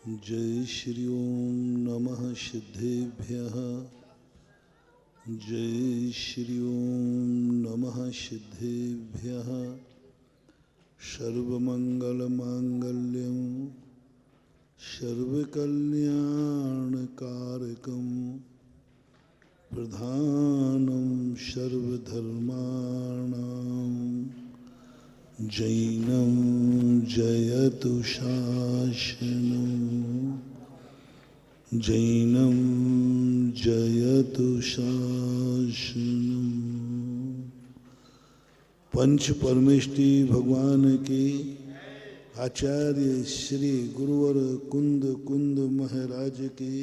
जय श्री ओम नमः सिद्धेभ्यः। जय श्री ओम नमः सिद्धेभ्यः। सर्वमंगलमांगल्यं सर्वकल्याणकारकं प्रधानं सर्वधर्माणां जैनं जयतु शासनं। जैनं जयतु शासनं। पंच परमेष्टि भगवान के आचार्य श्री गुरुवर कुंद कुंद महाराज के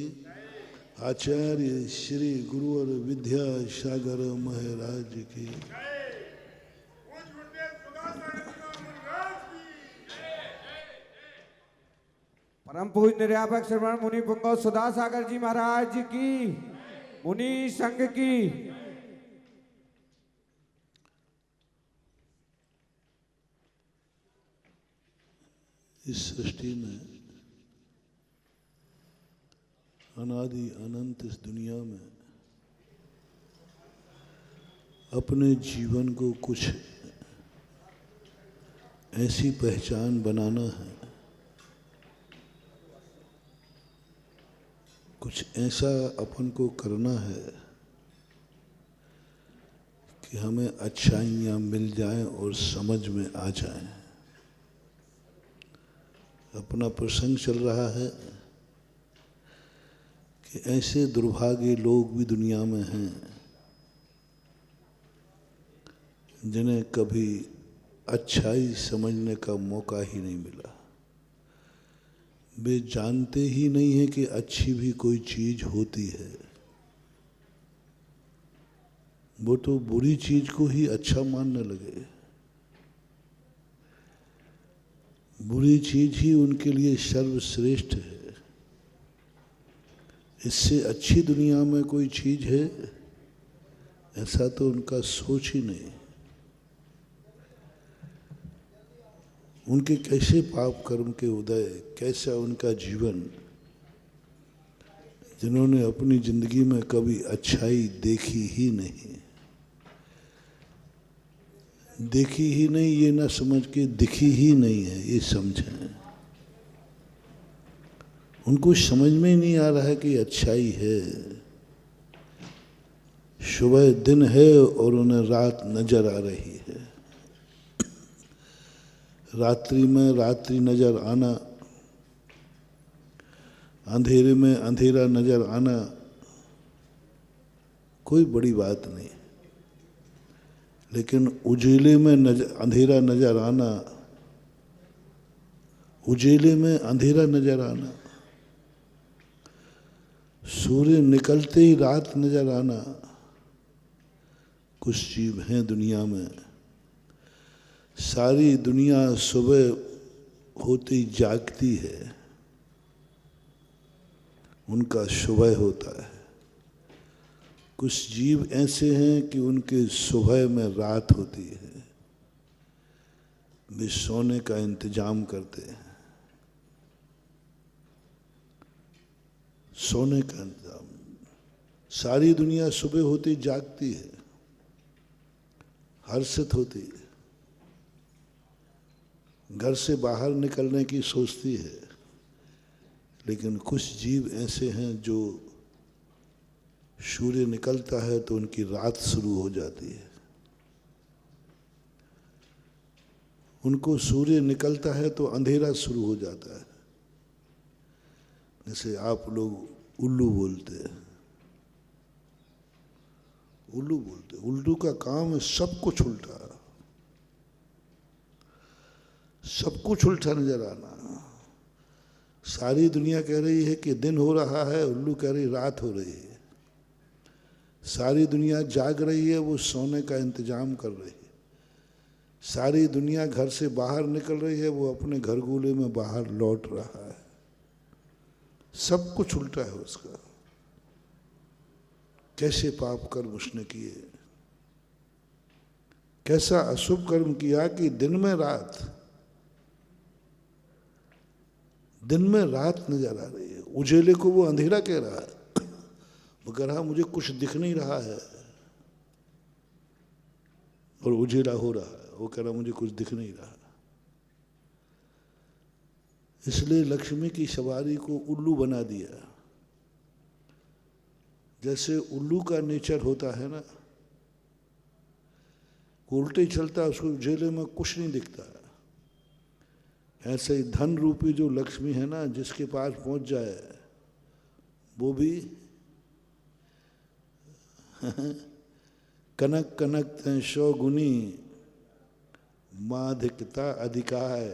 आचार्य श्री गुरुवर विद्यासागर महाराज के परम पूज्य निर्यापक श्रवण मुनि पुंगव सुधा सागर जी महाराज की, मुनि संघ की। इस सृष्टि में अनादि अनंत इस दुनिया में अपने जीवन को कुछ ऐसी पहचान बनाना है, कुछ ऐसा अपन को करना है कि हमें अच्छाइयाँ मिल जाएं और समझ में आ जाएं। अपना प्रसंग चल रहा है कि ऐसे दुर्भाग्य लोग भी दुनिया में हैं जिन्हें कभी अच्छाई समझने का मौका ही नहीं मिला। वे जानते ही नहीं है कि अच्छी भी कोई चीज होती है। वो तो बुरी चीज को ही अच्छा मानने लगे। बुरी चीज ही उनके लिए सर्वश्रेष्ठ है। इससे अच्छी दुनिया में कोई चीज है ऐसा तो उनका सोच ही नहीं। उनके कैसे पाप कर्म के उदय, कैसा उनका जीवन, जिन्होंने अपनी जिंदगी में कभी अच्छाई देखी ही नहीं। देखी ही नहीं ये ना समझ के दिखी ही नहीं है ये समझें। उनको समझ में ही नहीं आ रहा है कि अच्छाई है। सुबह दिन है और उन्हें रात नजर आ रही है। रात्रि में रात्रि नजर आना, अंधेरे में अंधेरा नजर आना कोई बड़ी बात नहीं, लेकिन उजेले में अंधेरा नजर आना, उजेले में अंधेरा नजर आना, सूर्य निकलते ही रात नजर आना, कुछ जीव हैं दुनिया में। सारी दुनिया सुबह होती जागती है, उनका सुबह होता है। कुछ जीव ऐसे हैं कि उनके सुबह में रात होती है। वे सोने का इंतजाम करते हैं, सोने का इंतजाम। सारी दुनिया सुबह होती जागती है, हर्षित होती है, घर से बाहर निकलने की सोचती है। लेकिन कुछ जीव ऐसे हैं जो सूर्य निकलता है तो उनकी रात शुरू हो जाती है। उनको सूर्य निकलता है तो अंधेरा शुरू हो जाता है। जैसे आप लोग उल्लू बोलते हैं, उल्लू बोलते हैं। उल्लू का काम है सब कुछ उल्टा, सब कुछ उल्टा नजर आना। सारी दुनिया कह रही है कि दिन हो रहा है, उल्लू कह रही रात हो रही है। सारी दुनिया जाग रही है, वो सोने का इंतजाम कर रही है। सारी दुनिया घर से बाहर निकल रही है, वो अपने घर गूले में बाहर लौट रहा है। सब कुछ उल्टा है उसका। कैसे पाप कर्म उसने किए, कैसा अशुभ कर्म किया कि दिन में रात, दिन में रात नजर आ रही है, उजेले को वो अंधेरा कह रहा है। वो कह रहा मुझे कुछ दिख नहीं रहा है और उजेला हो रहा है, वो कह रहा मुझे कुछ दिख नहीं रहा। इसलिए लक्ष्मी की सवारी को उल्लू बना दिया। जैसे उल्लू का नेचर होता है ना, उल्टे चलता है, उसको उजेले में कुछ नहीं दिखता। ऐसे ही धन रूपी जो लक्ष्मी है ना, जिसके पास पहुंच जाए वो भी कनक कनक तैं सौ गुनी माधिकता अधिकाय,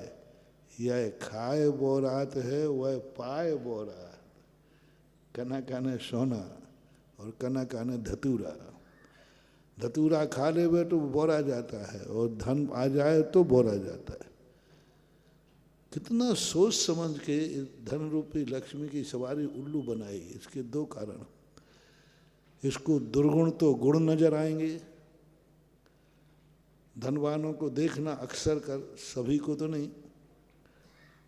यह खाए बोरात है वह पाए बोरात। कना काने सोना और कना काने धतूरा। धतूरा खा ले तो बोरा जाता है और धन आ जाए तो बोरा जाता है। कितना सोच समझ के धन रूपी लक्ष्मी की सवारी उल्लू बनाई। इसके दो कारण, इसको दुर्गुण तो गुण नजर आएंगे। धनवानों को देखना अक्सर कर, सभी को तो नहीं,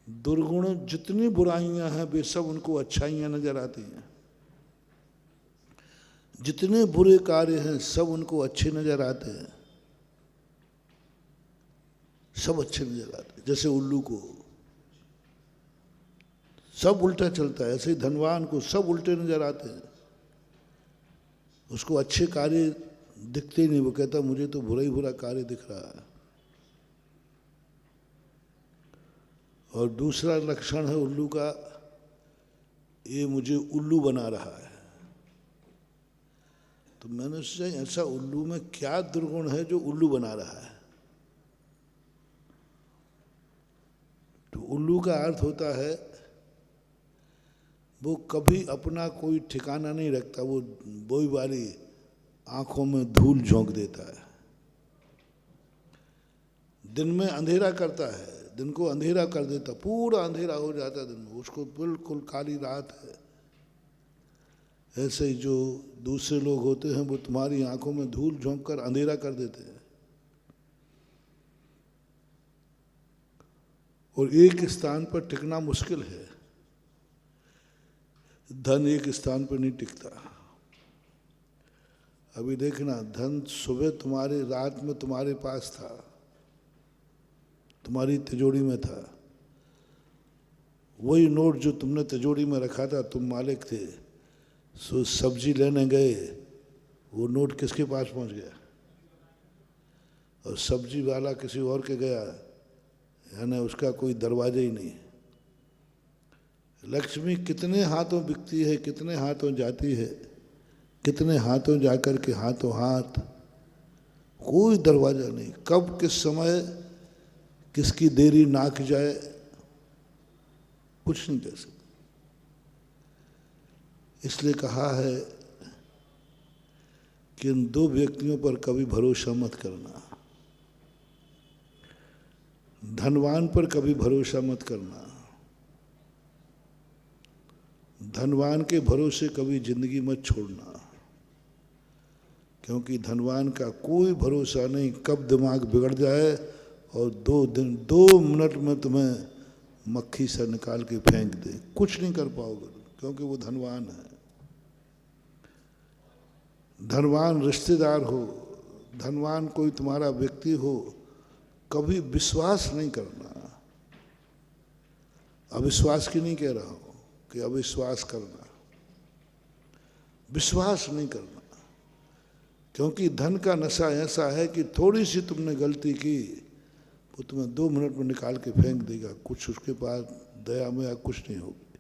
दुर्गुण जितनी बुराइयां हैं वे सब उनको अच्छाइयां नजर आती हैं। जितने बुरे कार्य हैं सब उनको अच्छे नजर आते हैं, सब अच्छे नजर आते हैं। जैसे उल्लू को सब उल्टा चलता है, ऐसे ही धनवान को सब उल्टे नजर आते हैं। उसको अच्छे कार्य दिखते ही नहीं, वो कहता मुझे तो बुरा ही बुरा कार्य दिख रहा है। और दूसरा लक्षण है उल्लू का, ये मुझे उल्लू बना रहा है। तो मैंने सोचा ऐसा उल्लू में क्या दुर्गुण है जो उल्लू बना रहा है। तो उल्लू का अर्थ होता है वो कभी अपना कोई ठिकाना नहीं रखता, वो बोई वाली आंखों में धूल झोंक देता है। दिन में अंधेरा करता है, दिन को अंधेरा कर देता, पूरा अंधेरा हो जाता है दिन में, उसको बिल्कुल काली रात है। ऐसे ही जो दूसरे लोग होते हैं वो तुम्हारी आंखों में धूल झोंक कर अंधेरा कर देते हैं। और एक स्थान पर टिकना मुश्किल है। धन एक स्थान पर नहीं टिकता। अभी देखना, धन सुबह तुम्हारे, रात में तुम्हारे पास था, तुम्हारी तिजोरी में था। वही नोट जो तुमने तिजोरी में रखा था, तुम मालिक थे, सो सब्जी लेने गए, वो नोट किसके पास पहुंच गया? और सब्जी वाला किसी और के गया, यानी उसका कोई दरवाजा ही नहीं। लक्ष्मी कितने हाथों बिकती है, कितने हाथों जाती है, कितने हाथों जाकर के हाथों हाथ, कोई दरवाजा नहीं। कब किस समय किसकी देरी नाक जाए कुछ नहीं कह सकते। इसलिए कहा है कि इन दो व्यक्तियों पर कभी भरोसा मत करना। धनवान पर कभी भरोसा मत करना। धनवान के भरोसे कभी जिंदगी मत छोड़ना, क्योंकि धनवान का कोई भरोसा नहीं, कब दिमाग बिगड़ जाए और 2 मिनट में तुम्हें मक्खी से निकाल के फेंक दे। कुछ नहीं कर पाओगे, क्योंकि वो धनवान है। धनवान रिश्तेदार हो, धनवान कोई तुम्हारा व्यक्ति हो, कभी विश्वास नहीं करना। अविश्वास की नहीं कह रहा हूं कि अविश्वास करना, विश्वास नहीं करना। क्योंकि धन का नशा ऐसा है कि थोड़ी सी तुमने गलती की, वो तुम्हें 2 मिनट में निकाल के फेंक देगा। कुछ उसके पास दया में कुछ नहीं होगी।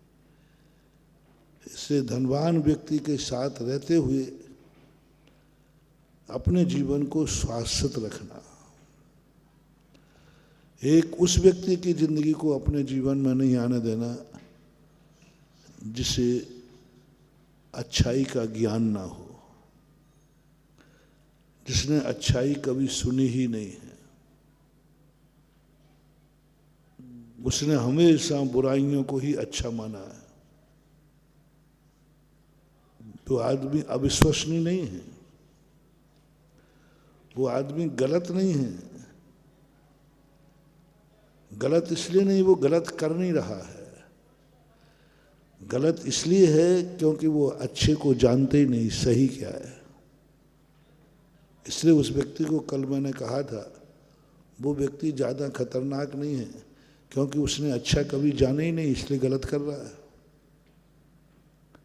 इससे धनवान व्यक्ति के साथ रहते हुए अपने जीवन को शाश्वत रखना। एक उस व्यक्ति की जिंदगी को अपने जीवन में नहीं आने देना जिसे अच्छाई का ज्ञान ना हो, जिसने अच्छाई कभी सुनी ही नहीं है। उसने हमेशा बुराइयों को ही अच्छा माना है। तो आदमी अविश्वसनीय नहीं है, वो आदमी गलत नहीं है। गलत इसलिए नहीं, वो गलत कर नहीं रहा है, गलत इसलिए है क्योंकि वो अच्छे को जानते ही नहीं सही क्या है। इसलिए उस व्यक्ति को कल मैंने कहा था, वो व्यक्ति ज़्यादा खतरनाक नहीं है क्योंकि उसने अच्छा कभी जाना ही नहीं, इसलिए गलत कर रहा है।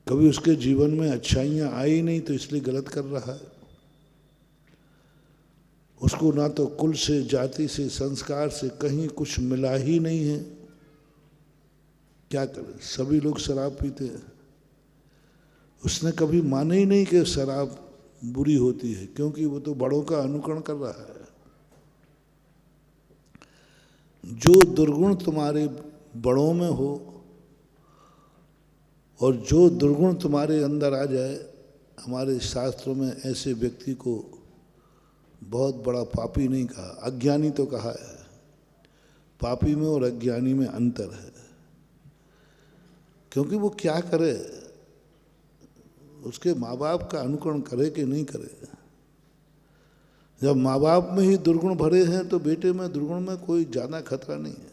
कभी उसके जीवन में अच्छाइयाँ आई नहीं तो इसलिए गलत कर रहा है। उसको ना तो कुल से, जाति से, संस्कार से कहीं कुछ मिला ही नहीं है। क्या करें, सभी लोग शराब पीते हैं। उसने कभी माना ही नहीं कि शराब बुरी होती है, क्योंकि वो तो बड़ों का अनुकरण कर रहा है। जो दुर्गुण तुम्हारे बड़ों में हो और जो दुर्गुण तुम्हारे अंदर आ जाए, हमारे शास्त्रों में ऐसे व्यक्ति को बहुत बड़ा पापी नहीं कहा, अज्ञानी तो कहा है। पापी में और अज्ञानी में अंतर है, क्योंकि वो क्या करे, उसके माँ बाप का अनुकरण करे कि नहीं करे। जब माँ बाप में ही दुर्गुण भरे हैं तो बेटे में दुर्गुण में कोई ज़्यादा खतरा नहीं है,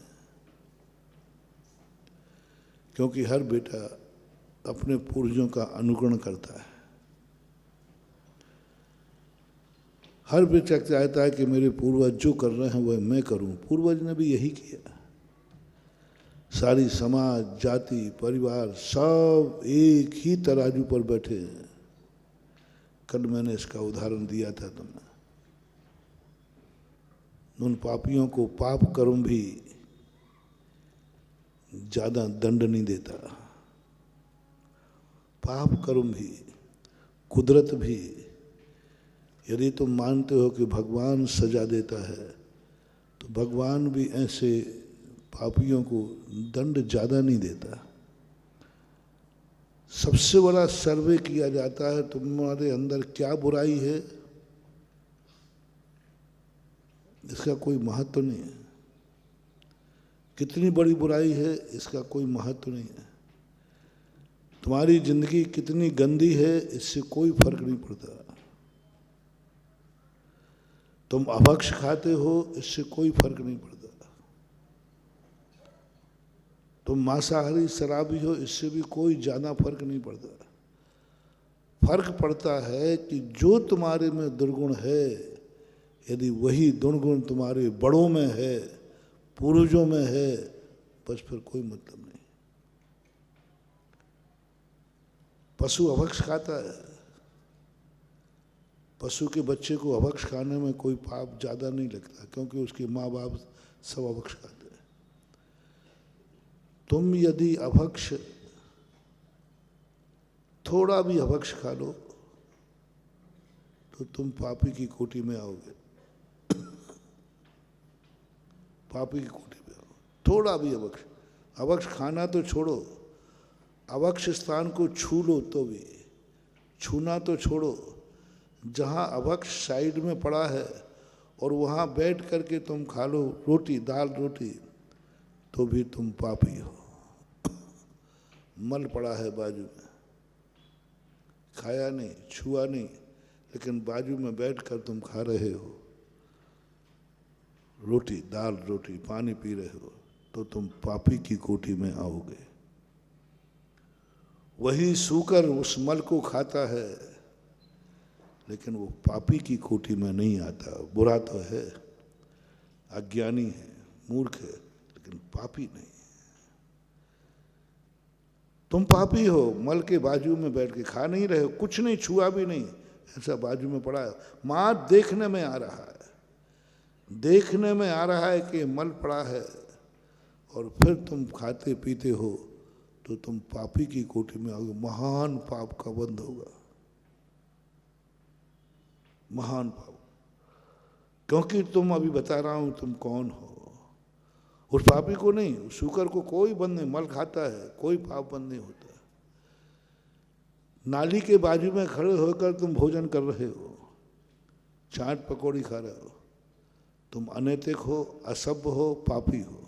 क्योंकि हर बेटा अपने पूर्वजों का अनुकरण करता है। हर बेटा चाहता है कि मेरे पूर्वज जो कर रहे हैं वह मैं करूं। पूर्वज ने भी यही किया। सारी समाज, जाति, परिवार सब एक ही तराजू पर बैठे हैं। कल मैंने इसका उदाहरण दिया था तुमने। उन पापियों को पाप कर्म भी ज्यादा दंड नहीं देता। पाप कर्म भी, कुदरत भी, यदि तुम मानते हो कि भगवान सजा देता है तो भगवान भी ऐसे पापियों को दंड ज्यादा नहीं देता। सबसे बड़ा सर्वे किया जाता है तुम्हारे अंदर क्या बुराई है, इसका कोई महत्व नहीं है। कितनी बड़ी बुराई है इसका कोई महत्व नहीं है। तुम्हारी जिंदगी कितनी गंदी है इससे कोई फर्क नहीं पड़ता। तुम अभक्ष खाते हो इससे कोई फर्क नहीं पड़ता। तुम मांसाहारी शराबी हो इससे भी कोई ज्यादा फर्क नहीं पड़ता। फर्क पड़ता है कि जो तुम्हारे में दुर्गुण है, यदि वही दुर्गुण तुम्हारे बड़ों में है, पूर्वजों में है, बस फिर कोई मतलब नहीं। पशु अभक्ष खाता है, पशु के बच्चे को अभक्ष खाने में कोई पाप ज्यादा नहीं लगता, क्योंकि उसके माँ बाप सब अभक्ष खाते हैं। तुम यदि अभक्ष थोड़ा भी अभक्ष खा लो तो तुम पापी की कोटि में आओगे। पापी की कोटि में आओगे। थोड़ा भी अभक्ष, अभक्ष खाना तो छोड़ो, अभक्ष स्थान को छू लो तो भी, छूना तो छोड़ो, जहाँ अभक्ष साइड में पड़ा है और वहाँ बैठ करके तुम खा लो रोटी, दाल रोटी, तो भी तुम पापी हो। मल पड़ा है बाजू में, खाया नहीं, छुआ नहीं, लेकिन बाजू में बैठकर तुम खा रहे हो रोटी, दाल रोटी, पानी पी रहे हो, तो तुम पापी की कोटि में आओगे। वही सूकर उस मल को खाता है, लेकिन वो पापी की कोटि में नहीं आता। बुरा तो है, अज्ञानी है, मूर्ख है, लेकिन पापी नहीं। तुम पापी हो, मल के बाजू में बैठ के खा नहीं रहे हो, कुछ नहीं, छुआ भी नहीं, ऐसा बाजू में पड़ा है। मां देखने में आ रहा है, देखने में आ रहा है कि मल पड़ा है, और फिर तुम खाते पीते हो, तो तुम पापी की कोटि में आओगे। महान पाप का बंध होगा, महान पाप। क्योंकि तुम, अभी बता रहा हूं तुम कौन हो। उस पापी को नहीं, उस शुकर को कोई बंद नहीं, मल खाता है, कोई पाप बंद नहीं होता। नाली के बाजू में खड़े होकर तुम भोजन कर रहे हो, चाट पकौड़ी खा रहे हो, तुम अनैतिक हो, असभ्य हो, पापी हो।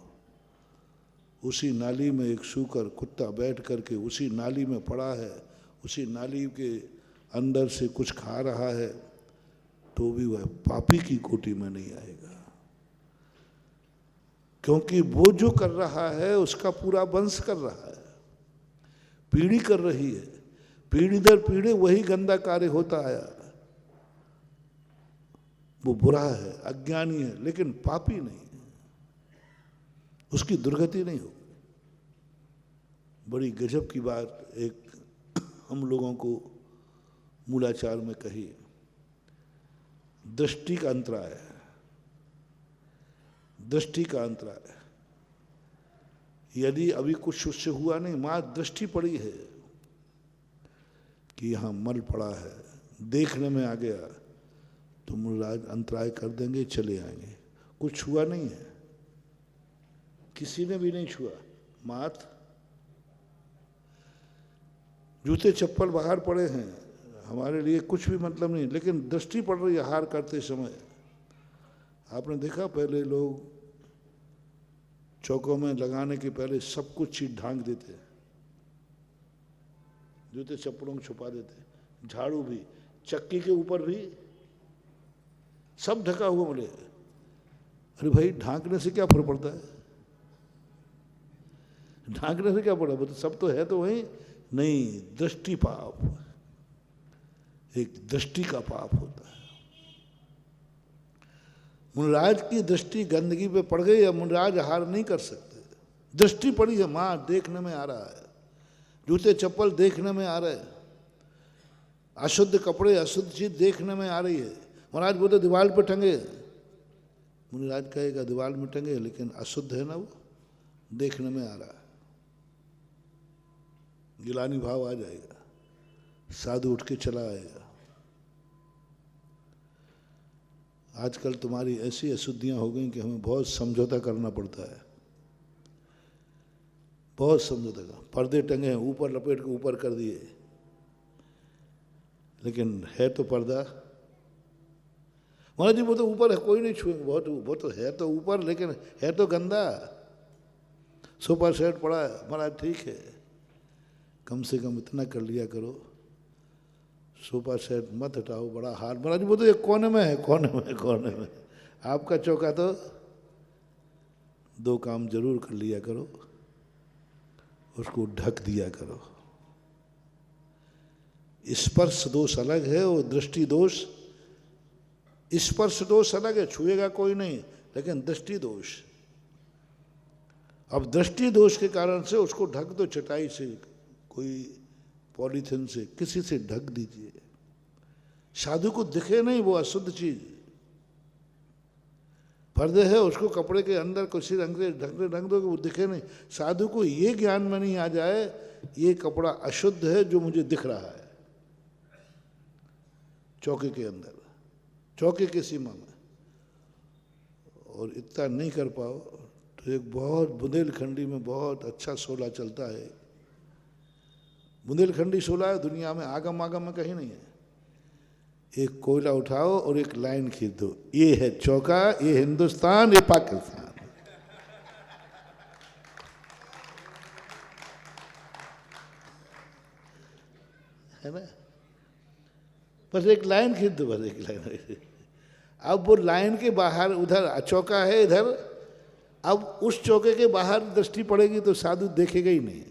उसी नाली में एक शुकर कुत्ता बैठ करके उसी नाली में पड़ा है, उसी नाली के अंदर से कुछ खा रहा है, तो भी वह पापी की कोटि में नहीं आएगा। क्योंकि वो जो कर रहा है उसका पूरा वंश कर रहा है। पीढ़ी कर रही है, पीढ़ी दर पीढ़ी वही गंदा कार्य होता आया। वो बुरा है, अज्ञानी है, लेकिन पापी नहीं, उसकी दुर्गति नहीं हो। बड़ी गजब की बात एक हम लोगों को मूलाचार में कही, दृष्टि का अंतराय, दृष्टि का अंतराय। यदि अभी कुछ उससे हुआ नहीं, मां दृष्टि पड़ी है कि यहां मल पड़ा है, देखने में आ गया तो मूलराज अंतराय कर देंगे, चले आएंगे। कुछ हुआ नहीं है, किसी ने भी नहीं छुआ। मात जूते चप्पल बाहर पड़े हैं, हमारे लिए कुछ भी मतलब नहीं, लेकिन दृष्टि पड़ रही है हार करते समय। आपने देखा पहले लोग चौकों में लगाने के पहले सब कुछ चीज ढांक देते, जूते चप्पलों को छुपा देते, झाड़ू भी, चक्की के ऊपर भी सब ढका हुआ। बोले अरे भाई ढांकने से क्या फर्क पड़ता है, ढांकने से क्या पड़ा, बोलते सब तो है तो वही नहीं। दृष्टि पाप, एक दृष्टि का पाप होता है। मुनिराज की दृष्टि गंदगी पे पड़ गई है, मुनिराज हार नहीं कर सकते। दृष्टि पड़ी है, मां देखने में आ रहा है, जूते चप्पल देखने में आ रहे हैं, अशुद्ध कपड़े अशुद्ध चीज देखने में आ रही है। महाराज बोलते दीवार पे टंगे, मुनिराज कहेगा दीवार में टंगे लेकिन अशुद्ध है ना, वो देखने में आ रहा है। गिलानी भाव आ जाएगा, साधु उठ के चला आएगा। आजकल तुम्हारी ऐसी अशुद्धियां हो गई कि हमें बहुत समझौता करना पड़ता है, बहुत समझौता का। पर्दे टंगे हैं, ऊपर लपेट के ऊपर कर दिए, लेकिन है तो पर्दा। महाराज जी वो तो ऊपर है, कोई नहीं छुएंगे, वो तो है तो ऊपर, लेकिन है तो गंदा। सोफा सेट पड़ा है, महाराज ठीक है, कम से कम इतना कर लिया करो, सोफा सेट मत हटाओ, बड़ा हार। महाराज वो तो एक कोने में है, कोने में, कोने में। आपका चौका तो दो काम जरूर कर लिया करो, उसको ढक दिया करो। स्पर्श दोष अलग है और दृष्टि दोष, स्पर्श दोष अलग है, छुएगा कोई नहीं, लेकिन दृष्टि दोष। अब दृष्टि दोष के कारण से उसको ढक दो, चटाई से, कोई पॉलीथिन से, किसी से ढक दीजिए। साधु को दिखे नहीं वो अशुद्ध चीज, पर्दे है, उसको कपड़े के अंदर किसी रंग से ढक दो कि वो दिखे नहीं। साधु को ये ज्ञान में नहीं आ जाए ये कपड़ा अशुद्ध है जो मुझे दिख रहा है चौके के अंदर, चौके की सीमा में। और इतना नहीं कर पाओ तो एक बहुत बुंदेलखंडी में बहुत अच्छा शोला चलता है, बुंदेलखंडी शोला है, दुनिया में आगम आगम में कहीं नहीं है। एक कोयला उठाओ और एक लाइन खींच दो, ये है चौका, ये हिंदुस्तान, ये पाकिस्तान, है ना। बस एक लाइन खींच दो, बस एक लाइन। अब वो लाइन के बाहर, उधर चौका है इधर, अब उस चौके के बाहर दृष्टि पड़ेगी तो साधु देखेगा ही नहीं।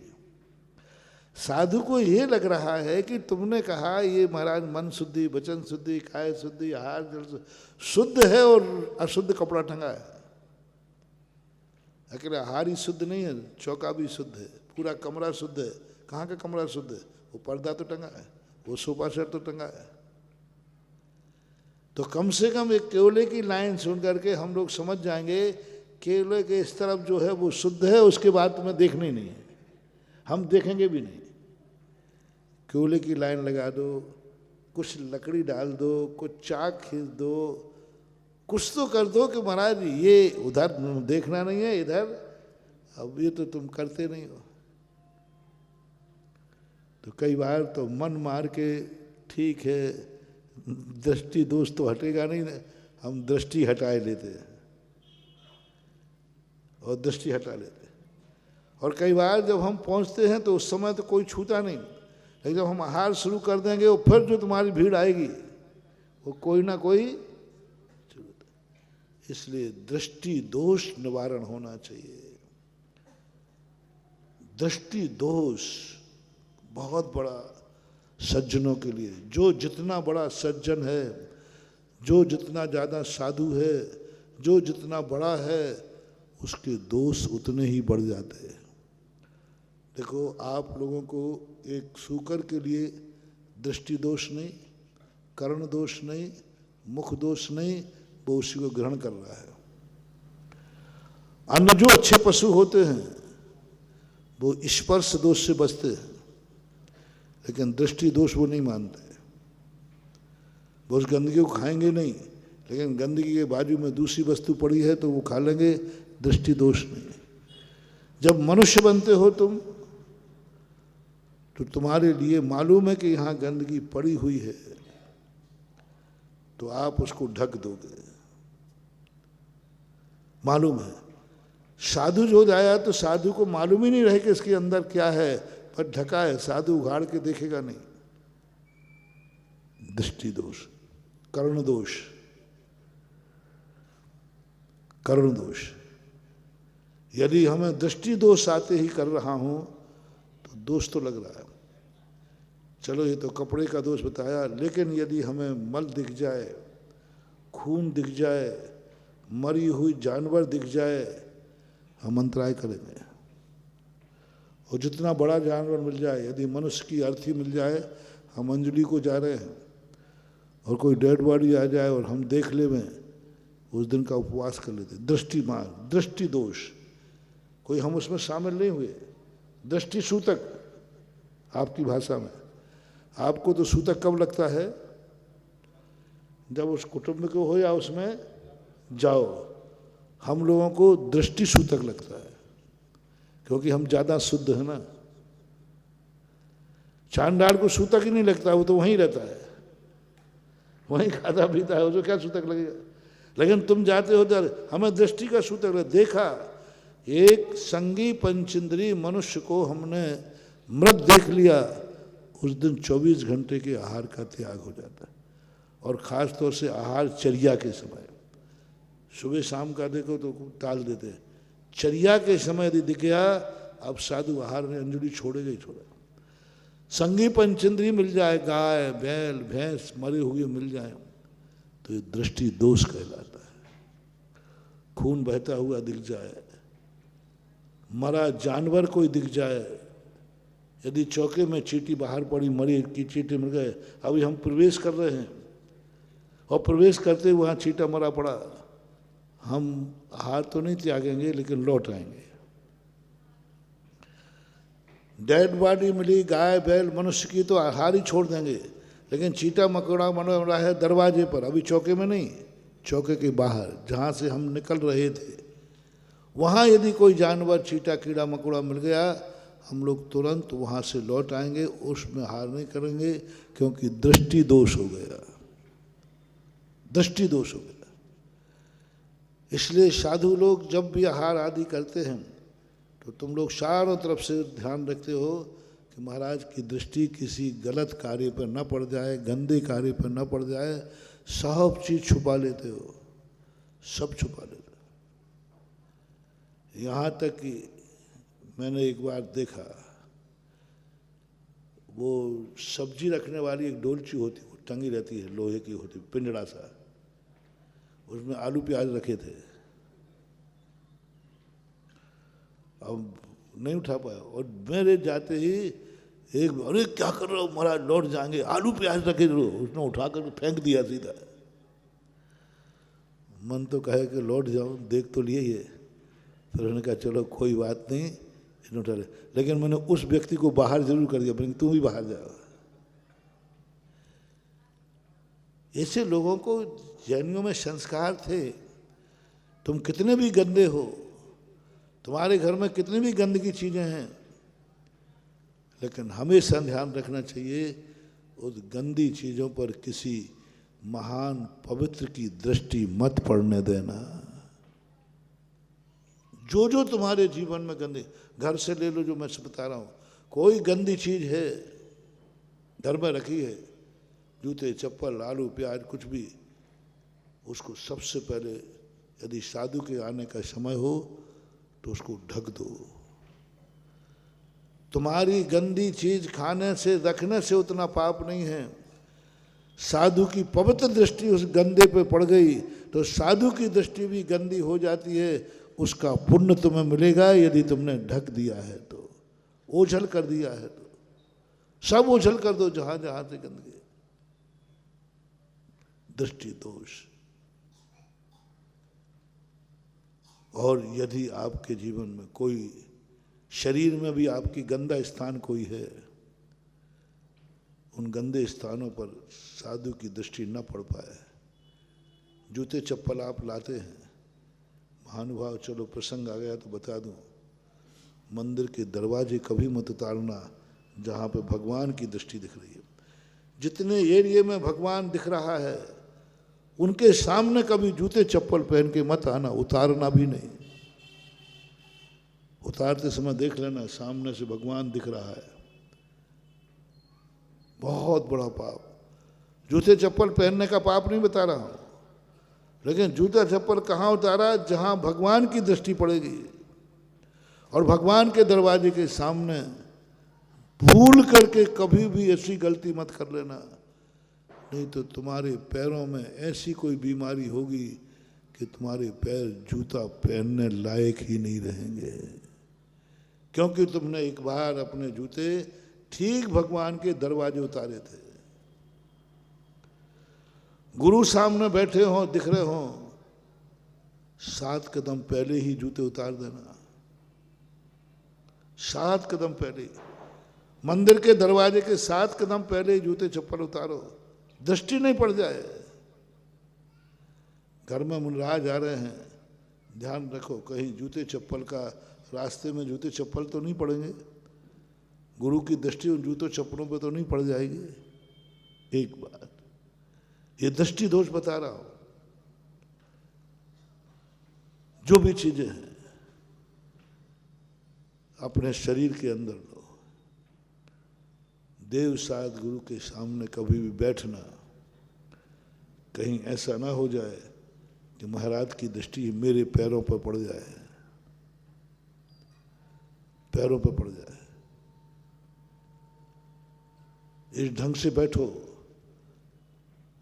साधु को ये लग रहा है कि तुमने कहा ये महाराज मन शुद्धि, वचन शुद्धि, काय शुद्धि, आहार जल शुद्ध है और अशुद्ध कपड़ा टंगा है। अकेले आहार ही शुद्ध नहीं है, चौका भी शुद्ध है, पूरा कमरा शुद्ध है। कहाँ का कमरा शुद्ध है? वो पर्दा तो टंगा है, वो सोफा सेट तो टंगा है। तो कम से कम एक केवले की लाइन सुन करके हम लोग समझ जाएंगे केवले के इस तरफ जो है वो शुद्ध है, उसके बाद तुम्हें देखना ही नहीं है, हम देखेंगे भी नहीं। केवले की लाइन लगा दो, कुछ लकड़ी डाल दो, कुछ चाक खींच दो, कुछ तो कर दो कि महाराज ये उधर देखना नहीं है, इधर। अब ये तो तुम करते नहीं हो। तो कई बार तो मन मार के ठीक है, दृष्टि दोष तो हटेगा नहीं, हम दृष्टि हटाए लेते हैं और दृष्टि हटा लेते हैं। और कई बार जब हम पहुंचते हैं तो उस समय तो कोई छूता नहीं, लेकिन जब हम आहार शुरू कर देंगे वो फिर जो तुम्हारी भीड़ आएगी वो कोई ना कोई। इसलिए दृष्टि दोष निवारण होना चाहिए। दृष्टि दोष बहुत बड़ा सज्जनों के लिए। जो जितना बड़ा सज्जन है, जो जितना ज़्यादा साधु है, जो जितना बड़ा है, उसके दोष उतने ही बढ़ जाते हैं। देखो, आप लोगों को एक सूकर के लिए दृष्टि दोष नहीं, कर्ण दोष नहीं, मुख दोष नहीं, वो उसी को ग्रहण कर रहा है। अन्य जो अच्छे पशु होते हैं वो स्पर्श दोष से बचते हैं, लेकिन दृष्टि दोष वो नहीं मानते। वो उस गंदगी को खाएंगे नहीं, लेकिन गंदगी के बाजू में दूसरी वस्तु पड़ी है तो वो खा लेंगे, दृष्टि दोष नहीं। जब मनुष्य बनते हो तुम, तो तुम्हारे लिए मालूम है कि यहाँ गंदगी पड़ी हुई है, तो आप उसको ढक दोगे, मालूम है। साधु जो जाया तो साधु को मालूम ही नहीं रहे कि इसके अंदर क्या है, पर ढका है, साधु उघाड़ के देखेगा नहीं। दृष्टि दोष, कर्ण दोष, कर्ण दोष। यदि हमें दृष्टि दोष आते ही कर रहा हूं तो दोष तो लग रहा है। चलो ये तो कपड़े का दोष बताया, लेकिन यदि हमें मल दिख जाए, खून दिख जाए, मरी हुई जानवर दिख जाए, हम अंतराय करेंगे। और जितना बड़ा जानवर मिल जाए, यदि मनुष्य की अर्थी मिल जाए, हम अंजलि को जा रहे हैं और कोई डेड बॉडी आ जाए और हम देख ले में, उस दिन का उपवास कर लेते। दृष्टि मान, दृष्टि दोष, कोई हम उसमें शामिल नहीं हुए। दृष्टि सूतक आपकी भाषा में। आपको तो सूतक कब लगता है? जब उस कुटुंब को हो या उसमें जाओ। हम लोगों को दृष्टि सूतक लगता है, क्योंकि हम ज्यादा शुद्ध है ना। चांडाल को सूतक ही नहीं लगता, वो तो वहीं रहता है, वहीं खाता पीता है, उसको क्या सूतक लगेगा। लेकिन तुम जाते हो तो हमें दृष्टि का सूतक लगा। देखा, एक संगी पंचेंद्रिय मनुष्य को हमने मृत देख लिया, उस दिन 24 घंटे के आहार का त्याग हो जाता है। और खास तौर से आहार चर्या के समय, सुबह शाम का देखो तो टाल देते हैं। चर्या के समय यदि दिख गया, अब साधु आहार ने अंजलि छोड़ेगा ही छोड़ेगा। संगी पंचेंद्रिय मिल जाए, गाय बैल भैंस मरे हुए मिल जाए, तो ये दृष्टि दोष कहलाता है। खून बहता हुआ दिख जाए, मरा जानवर कोई दिख जाए, यदि चौके में चींटी बाहर पड़ी, मरी की चींटी मिल गए, अभी हम प्रवेश कर रहे हैं और प्रवेश करते वहाँ चींटा मरा पड़ा, हम आहार तो नहीं त्यागेंगे लेकिन लौट आएंगे। डेड बॉडी मिली गाय बैल मनुष्य की तो आहार ही छोड़ देंगे, लेकिन चींटा मकोड़ा मरा है दरवाजे पर, अभी चौके में नहीं, चौके के बाहर जहाँ से हम निकल रहे थे, वहाँ यदि कोई जानवर चींटा कीड़ा मकोड़ा मिल गया, हम लोग तुरंत वहाँ से लौट आएंगे, उसमें आहार नहीं करेंगे, क्योंकि दृष्टि दोष हो गया, दृष्टि दोष हो गया। इसलिए साधु लोग जब भी आहार आदि करते हैं तो तुम लोग चारों तरफ से ध्यान रखते हो कि महाराज की दृष्टि किसी गलत कार्य पर न पड़ जाए, गंदे कार्य पर न पड़ जाए। सब चीज छुपा लेते हो, सब छुपा लेते हो। यहाँ तक कि मैंने एक बार देखा, वो सब्जी रखने वाली एक डोलची होती, वो टंगी रहती है, लोहे की होती, पिंजड़ा सा, उसमें आलू प्याज रखे थे। अब नहीं उठा पाया, और मेरे जाते ही एक, अरे क्या कर रहे हो महाराज, लौट जाएंगे, आलू प्याज रखे रहो। उसने उठा कर फेंक दिया सीधा। मन तो कहे कि लौट जाऊं, देख तो लिए ये। फिर उन्होंने कहा चलो कोई बात नहीं, इन्होंने उठा ले। लेकिन मैंने उस व्यक्ति को बाहर जरूर कर दिया, तू भी बाहर जाओ। ऐसे लोगों को जैनियों में संस्कार थे। तुम कितने भी गंदे हो, तुम्हारे घर में कितनी भी गंदगी चीजें हैं, लेकिन हमेशा ध्यान रखना चाहिए उस गंदी चीजों पर किसी महान पवित्र की दृष्टि मत पड़ने देना। जो जो तुम्हारे जीवन में गंदे, घर से ले लो, जो मैं बता रहा हूं, कोई गंदी चीज है घर में रखी है, जूते चप्पल आलू प्याज कुछ भी, उसको सबसे पहले यदि साधु के आने का समय हो तो उसको ढक दो। तुम्हारी गंदी चीज खाने से रखने से उतना पाप नहीं है। साधु की पवित्र दृष्टि उस गंदे पे पड़ गई तो साधु की दृष्टि भी गंदी हो जाती है। उसका पुण्य तुम्हें मिलेगा यदि तुमने ढक दिया है तो, ओझल कर दिया है तो। सब ओझल कर दो जहां जहां से गंदगी, दृष्टि दोष। और यदि आपके जीवन में कोई, शरीर में भी आपकी गंदा स्थान कोई है, उन गंदे स्थानों पर साधु की दृष्टि न पड़ पाए। जूते चप्पल आप लाते हैं, महानुभाव, चलो प्रसंग आ गया तो बता दूं, मंदिर के दरवाजे कभी मत उतारना जहाँ पे भगवान की दृष्टि दिख रही है। जितने एरिया में भगवान दिख रहा है उनके सामने कभी जूते चप्पल पहन के मत आना, उतारना भी नहीं। उतारते समय देख लेना सामने से भगवान दिख रहा है, बहुत बड़ा पाप। जूते चप्पल पहनने का पाप नहीं बता रहा हूं, लेकिन जूता चप्पल कहाँ उतारा, जहां भगवान की दृष्टि पड़ेगी। और भगवान के दरवाजे के सामने भूल करके कभी भी ऐसी गलती मत कर लेना, नहीं तो तुम्हारे पैरों में ऐसी कोई बीमारी होगी कि तुम्हारे पैर जूता पहनने लायक ही नहीं रहेंगे, क्योंकि तुमने एक बार अपने जूते ठीक भगवान के दरवाजे उतारे थे। गुरु सामने बैठे हों, दिख रहे हों, 7 कदम पहले ही जूते उतार देना, 7 कदम पहले। मंदिर के दरवाजे के 7 कदम पहले ही जूते चप्पल उतारो, दृष्टि नहीं पड़ जाए। घर में मुनराज आ रहे हैं, ध्यान रखो कहीं जूते चप्पल का, रास्ते में जूते चप्पल तो नहीं पड़ेंगे, गुरु की दृष्टि उन जूतों चप्पलों पे तो नहीं पड़ जाएगी। एक बात, ये दृष्टि दोष बता रहा हूं। जो भी चीजें हैं अपने शरीर के अंदर लो। देव साध गुरु के सामने कभी भी बैठना, कहीं ऐसा ना हो जाए कि महाराज की दृष्टि मेरे पैरों पर पड़ जाए, पैरों पर पड़ जाए। इस ढंग से बैठो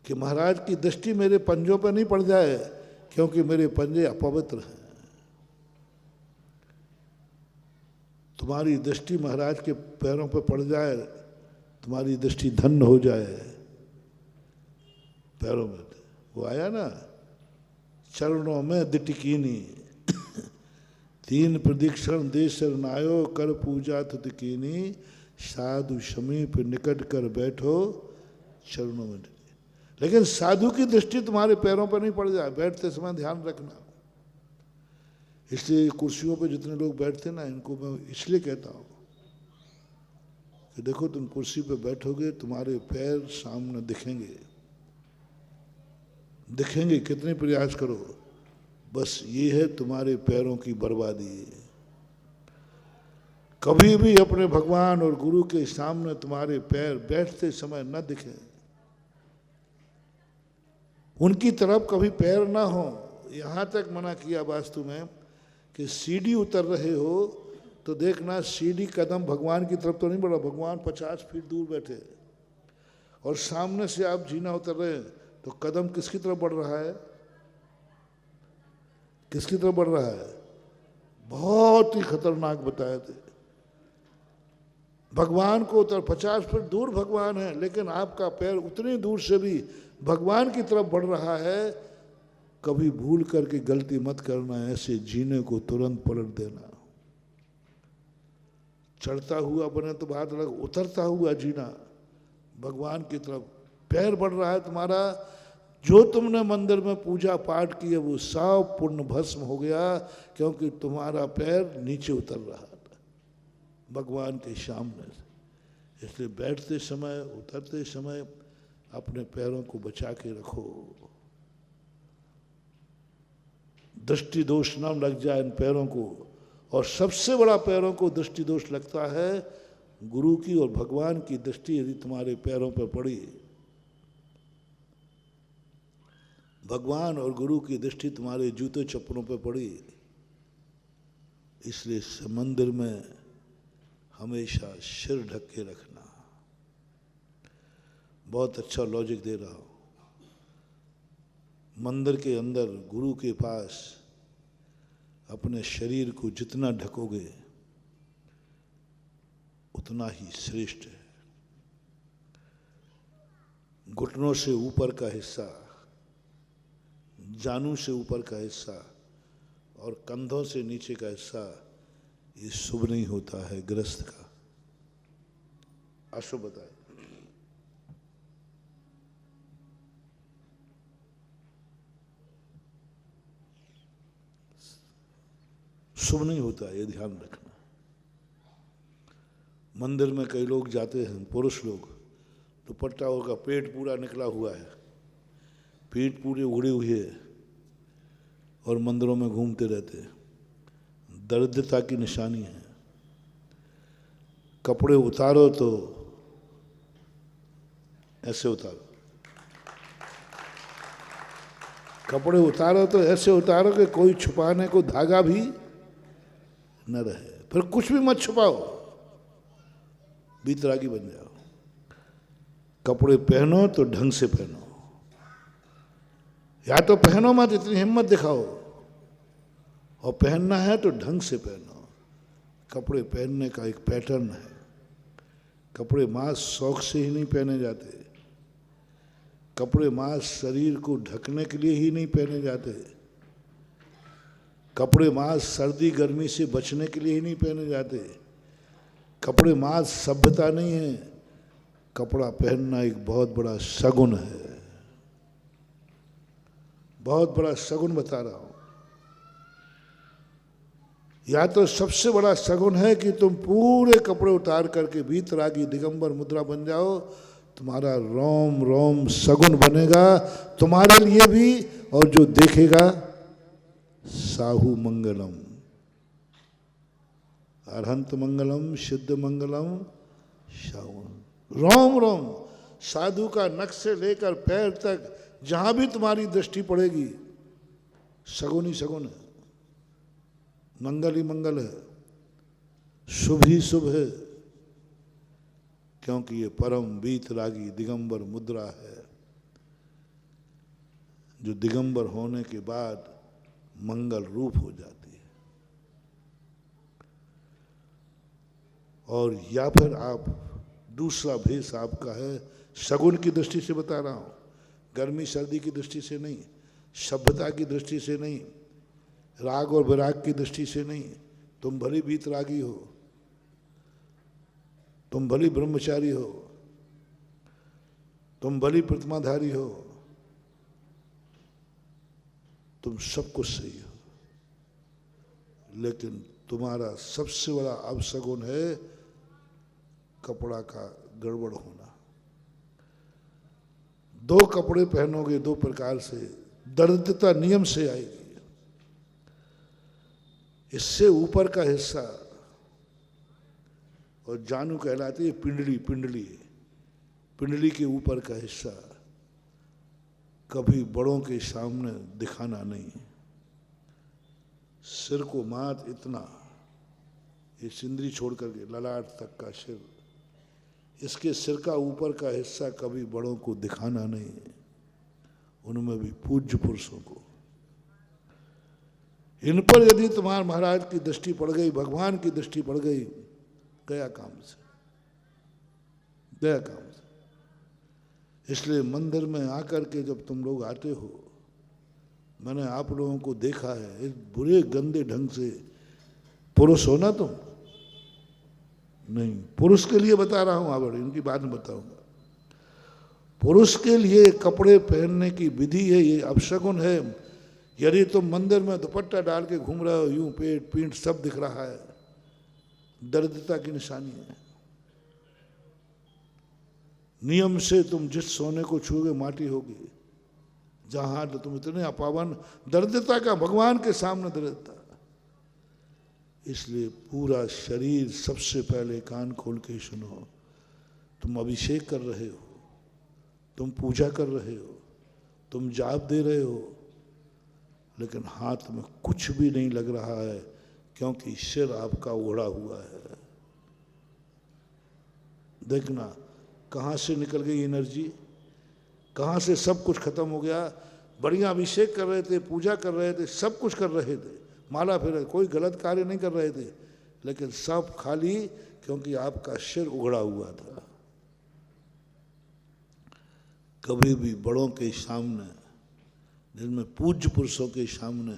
कि महाराज की दृष्टि मेरे पंजों पर नहीं पड़ जाए, क्योंकि मेरे पंजे अपवित्र हैं। तुम्हारी दृष्टि महाराज के पैरों पर पड़ जाए, तुम्हारी दृष्टि धन्य हो जाए। पैरों में वो आया ना, चरणों में दिटिकीनी 3 प्रदक्षिण दे शरणायो कर पूजा तुतकीनी, साधु समीप निकट कर बैठो चरणों में। लेकिन साधु की दृष्टि तुम्हारे पैरों पर नहीं पड़ जाए, बैठते समय ध्यान रखना। इसलिए कुर्सियों पे जितने लोग बैठते ना, इनको मैं इसलिए कहता हूँ कि देखो तुम कुर्सी पे बैठोगे, तुम्हारे पैर सामने दिखेंगे, दिखेंगे, कितने प्रयास करो, बस ये है तुम्हारे पैरों की बर्बादी। कभी भी अपने भगवान और गुरु के सामने तुम्हारे पैर बैठते समय न दिखे, उनकी तरफ कभी पैर ना हो। यहां तक मना किया वास्तु में कि सीढ़ी उतर रहे हो तो देखना सीढ़ी कदम भगवान की तरफ तो नहीं बढ़ा, भगवान 50 फीट दूर बैठे, और सामने से आप जीना उतर रहे हैं तो कदम किसकी तरफ बढ़ रहा है, किसकी तरफ बढ़ रहा है? बहुत ही खतरनाक बताए थे। भगवान को उतर 50 फीट दूर भगवान है, लेकिन आपका पैर उतनी दूर से भी भगवान की तरफ बढ़ रहा है। कभी भूल करके गलती मत करना, ऐसे जीने को तुरंत पलट देना। चढ़ता हुआ बने तो बात अलग, उतरता हुआ जीना, भगवान की तरफ पैर बढ़ रहा है तुम्हारा। जो तुमने मंदिर में पूजा पाठ की है वो सब पुण्य भस्म हो गया, क्योंकि तुम्हारा पैर नीचे उतर रहा था भगवान के सामने से। इसलिए बैठते समय, उतरते समय अपने पैरों को बचा के रखो, दृष्टि दोष ना लग जाए इन पैरों को। और सबसे बड़ा पैरों को दृष्टि दोष लगता है गुरु की और भगवान की दृष्टि यदि तुम्हारे पैरों पर पड़ी, भगवान और गुरु की दृष्टि तुम्हारे जूते चप्पलों पर पड़ी। इसलिए मंदिर में हमेशा सिर ढक के रखना। बहुत अच्छा लॉजिक दे रहा हूं। मंदिर के अंदर गुरु के पास अपने शरीर को जितना ढकोगे उतना ही श्रेष्ठ है। घुटनों से ऊपर का हिस्सा, जानू से ऊपर का हिस्सा और कंधों से नीचे का हिस्सा ये शुभ नहीं होता है गृहस्थ का, अशुभ होता है। शुभ नहीं होता, ये ध्यान रखना। मंदिर में कई लोग जाते हैं, पुरुष लोग, दुपट्टा होगा, पेट पूरा निकला हुआ है, पेट पूरे उड़े हुए और मंदिरों में घूमते रहते हैं, दरिद्रता की निशानी है। कपड़े उतारो तो ऐसे उतारो, कपड़े उतारो तो ऐसे उतारो कि कोई छुपाने को धागा भी न रहे। फिर कुछ भी मत छुपाओ, बीतरागी बन जाओ। कपड़े पहनो तो ढंग से पहनो, या तो पहनो मत, इतनी हिम्मत दिखाओ, और पहनना है तो ढंग से पहनो। कपड़े पहनने का एक पैटर्न है। कपड़े मांस शौक से ही नहीं पहने जाते, कपड़े मांस शरीर को ढकने के लिए ही नहीं पहने जाते, कपड़े मांस सर्दी गर्मी से बचने के लिए ही नहीं पहने जाते। कपड़े मांस सभ्यता नहीं है, कपड़ा पहनना एक बहुत बड़ा शगुन है, बहुत बड़ा शगुन बता रहा हूं। या तो सबसे बड़ा शगुन है कि तुम पूरे कपड़े उतार करके भीतरागी दिगंबर मुद्रा बन जाओ, तुम्हारा रोम रोम शगुन बनेगा तुम्हारे लिए भी, और जो देखेगा साहु मंगलम, अरहंत मंगलम, सिद्ध मंगलम, साहु। रोम रोम साधु का नख से लेकर पैर तक जहां भी तुम्हारी दृष्टि पड़ेगी सगुन ही सगुन है, मंगल ही मंगल है, शुभ ही शुभ है, क्योंकि ये परम वीतरागी दिगंबर मुद्रा है, जो दिगंबर होने के बाद मंगल रूप हो जाती है। और या फिर आप दूसरा भेष आपका है, शगुन की दृष्टि से बता रहा हूं, गर्मी सर्दी की दृष्टि से नहीं, सभ्यता की दृष्टि से नहीं, राग और विराग की दृष्टि से नहीं। तुम भली वीतरागी हो, तुम भली ब्रह्मचारी हो, तुम भली प्रतिमाधारी हो, तुम सब कुछ सही हो, लेकिन तुम्हारा सबसे बड़ा अपशगुन है कपड़ा का गड़बड़ होना। दो कपड़े पहनोगे दो प्रकार से, दरिद्रता नियम से आएगी। इससे ऊपर का हिस्सा और जानू कहलाती है पिंडली, पिंडली, पिंडली के ऊपर का हिस्सा कभी बड़ों के सामने दिखाना नहीं। सिर को मात इतना, ये सिंदरी छोड़ करके ललाट तक का सिर, इसके सिर का ऊपर का हिस्सा कभी बड़ों को दिखाना नहीं, उनमें भी पूज्य पुरुषों को। इन पर यदि तुम्हारे महाराज की दृष्टि पड़ गई, भगवान की दृष्टि पड़ गई, गया काम से, गया काम से। इसलिए मंदिर में आकर के जब तुम लोग आते हो, मैंने आप लोगों को देखा है इस बुरे गंदे ढंग से, पुरुष हो ना तुम, नहीं पुरुष के लिए बता रहा हूं, आगे इनकी बात में बताऊंगा। पुरुष के लिए कपड़े पहनने की विधि है, ये अपशगुन है। यदि तुम मंदिर में दुपट्टा डाल के घूम रहे हो, यूं पेट पीठ सब दिख रहा है, दरिद्रता की निशानी है। नियम से तुम जिस सोने को छूओगे माटी होगी, जहां तो तुम इतने अपावन, दरिद्रता का भगवान के सामने दरिद्रता। इसलिए पूरा शरीर, सबसे पहले कान खोल के सुनो, तुम अभिषेक कर रहे हो, तुम पूजा कर रहे हो, तुम जाप दे रहे हो, लेकिन हाथ में कुछ भी नहीं लग रहा है, क्योंकि सिर आपका ओढ़ा हुआ है। देखना कहाँ से निकल गई एनर्जी, कहाँ से सब कुछ खत्म हो गया। बढ़िया अभिषेक कर रहे थे, पूजा कर रहे थे, सब कुछ कर रहे थे, माला फेर, कोई गलत कार्य नहीं कर रहे थे, लेकिन सब खाली क्योंकि आपका सिर उगड़ा हुआ था। कभी भी बड़ों के सामने, जिनमें पूज्य पुरुषों के सामने,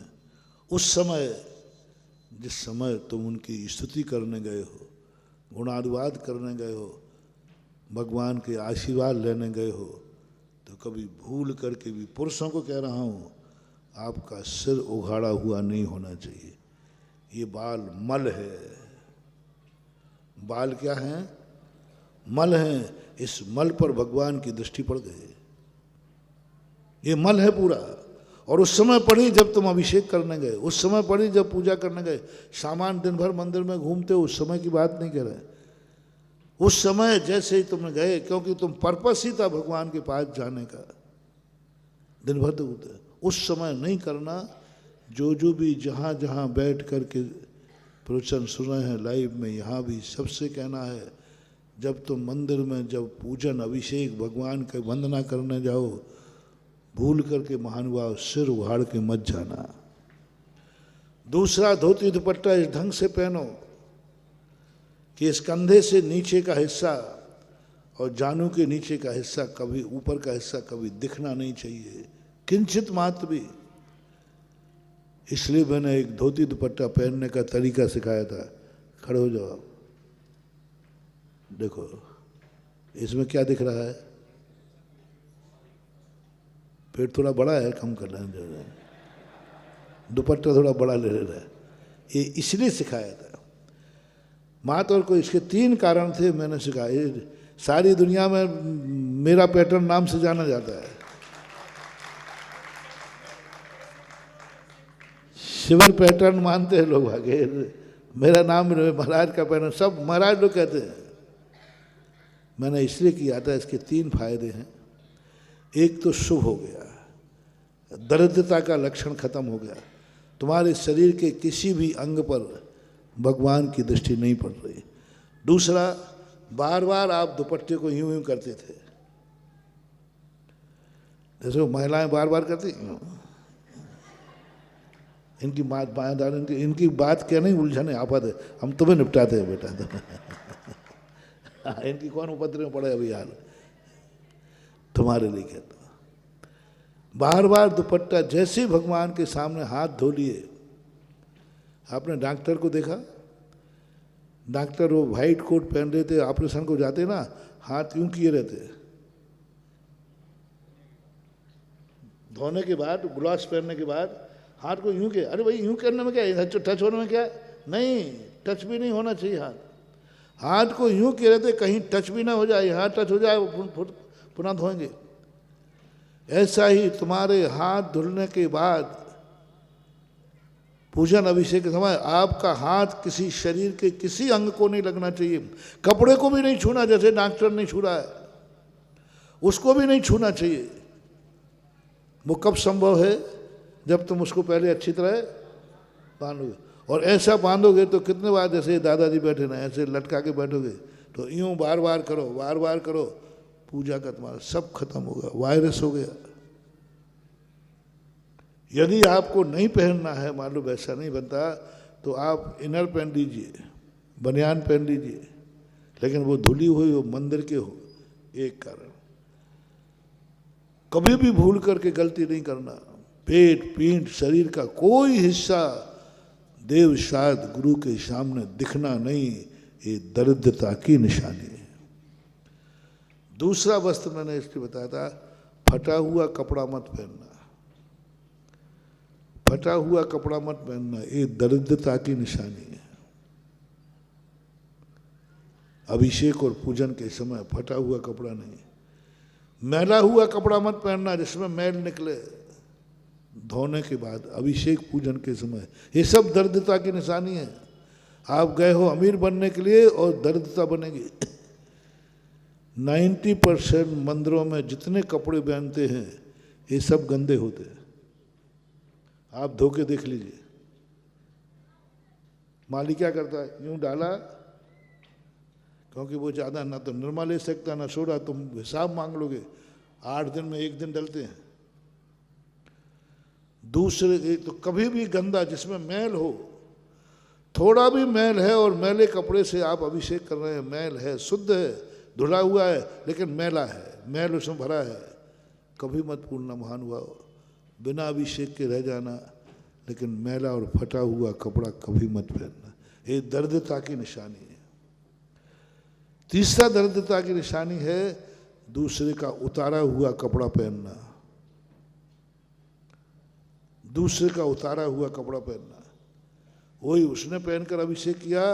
उस समय जिस समय तुम उनकी स्तुति करने गए हो, गुणानुवाद करने गए हो, भगवान के आशीर्वाद लेने गए हो, तो कभी भूल करके भी, पुरुषों को कह रहा हूँ, आपका सिर उघाड़ा हुआ नहीं होना चाहिए। ये बाल मल है। बाल क्या हैं? मल हैं। इस मल पर भगवान की दृष्टि पड़ गई। ये मल है पूरा। और उस समय पड़ी जब तुम अभिषेक करने गए, उस समय पड़ी जब पूजा करने गए। सामान दिन भर मंदिर में घूमते हो, उस समय की बात नहीं कह रहे। उस समय जैसे ही तुम गए, क्योंकि तुम पर्पस ही था भगवान के पास जाने का, दिन भर तो होते, उस समय नहीं करना। जो भी जहाँ जहाँ बैठ कर के प्रवचन सुन रहे हैं लाइव में, यहाँ भी सबसे कहना है, जब तुम मंदिर में जब पूजन अभिषेक भगवान के वंदना करने जाओ, भूल करके महानुभाव सिर उघाड़ के मत जाना। दूसरा, धोती दुपट्टा इस ढंग से पहनो कि इस कंधे से नीचे का हिस्सा और जानू के नीचे का हिस्सा, कभी ऊपर का हिस्सा कभी दिखना नहीं चाहिए, किंचित मात्र भी। इसलिए मैंने एक धोती दुपट्टा पहनने का तरीका सिखाया था। खड़े हो जाओ। देखो इसमें क्या दिख रहा है? पेट थोड़ा बड़ा है, कम कर लेना जो है, दुपट्टा थोड़ा बड़ा ले रहा है। ये इसलिए सिखाया था। मात और को इसके 3 कारण थे, मैंने सिखाया। सारी दुनिया में मेरा पैटर्न नाम से जाना जाता है। शिविर पैटर्न मानते हैं लोग आगे, मेरा नाम महाराज का पैटर्न, सब महाराज लोग कहते हैं। मैंने इसलिए किया था, इसके 3 फायदे हैं। एक तो शुभ हो गया, दरिद्रता का लक्षण खत्म हो गया। तुम्हारे शरीर के किसी भी अंग पर भगवान की दृष्टि नहीं पड़ रही। दूसरा, बार बार आप दुपट्टे को यूं यूं करते थे, जैसे वो महिलाएं बार बार करती। इनकी बात इनकी बात क्या नहीं उलझने आफत है, हम तुम्हें निपटाते हैं बेटा। इनकी कौन उपद्रव में पड़े अभी यार, तुम्हारे लिए कहता। बार बार दुपट्टा, जैसे भगवान के सामने हाथ धो लिए। आपने डॉक्टर को देखा, डॉक्टर वो वाइट कोट पहन रहे थे, ऑपरेशन को जाते ना, हाथ यूं किए रहते। धोने के बाद, ग्लव्स पहनने के बाद हाथ को यूं के, अरे भाई यूं करने में क्या है, टच होने में क्या है? नहीं, टच भी नहीं होना चाहिए। हाथ को यूं किए रहते, कहीं टच भी ना हो जाए, हाथ टच हो जाए पुनः धोएंगे। ऐसा ही तुम्हारे हाथ धुलने के बाद पूजन अभिषेक के समय आपका हाथ किसी शरीर के किसी अंग को नहीं लगना चाहिए। कपड़े को भी नहीं छूना, जैसे डॉक्टर नहीं छू रहा है, उसको भी नहीं छूना चाहिए। वो कब संभव है? जब तुम उसको पहले अच्छी तरह बांधोगे। और ऐसा बांधोगे तो कितने बार, जैसे दादाजी बैठे ना, ऐसे लटका के बैठोगे तो यूं बार बार करो, बार बार करो, पूजा का तुम्हारा सब खत्म होगा, वायरस हो गया। यदि आपको नहीं पहनना है, मान लो वैसा नहीं बनता, तो आप इनर पहन लीजिए, बनियान पहन लीजिए, लेकिन वो धुली हुई हो, मंदिर के हो। एक कारण, कभी भी भूल करके गलती नहीं करना। पेट, पीठ, शरीर का कोई हिस्सा देव शायद गुरु के सामने दिखना नहीं, ये दरिद्रता की निशानी है। दूसरा वस्त्र मैंने इसलिए बताया था, फटा हुआ कपड़ा मत पहनना। फटा हुआ कपड़ा मत पहनना, ये दरिद्रता की निशानी है। अभिषेक और पूजन के समय फटा हुआ कपड़ा नहीं। मैला हुआ कपड़ा मत पहनना जिसमें मैल निकले धोने के बाद, अभिषेक पूजन के समय। ये सब दरिद्रता की निशानी है। आप गए हो अमीर बनने के लिए और दरिद्रता बनेगी। 90% मंदिरों में जितने कपड़े पहनते हैं ये सब गंदे होते हैं। आप धो के देख लीजिए। माली क्या करता है, यूं डाला, क्योंकि वो ज़्यादा ना तो निरमा ले सकता ना सोडा, तुम हिसाब मांग लोगे, 8 दिन में 1 दिन डलते हैं। दूसरे तो कभी भी गंदा, जिसमें मैल हो, थोड़ा भी मैल है और मैले कपड़े से आप अभिषेक कर रहे हैं, मैल है, शुद्ध है, धुला हुआ है, लेकिन मैला है, मैल उसमें भरा है, कभी मत पूर्ण महानुभाव, बिना अभिषेक के रह जाना, लेकिन मैला और फटा हुआ कपड़ा कभी मत पहनना। ये दरिद्रता की निशानी है। तीसरा दरिद्रता की निशानी है दूसरे का उतारा हुआ कपड़ा पहनना। दूसरे का उतारा हुआ कपड़ा पहनना, वही उसने पहनकर अभिषेक किया,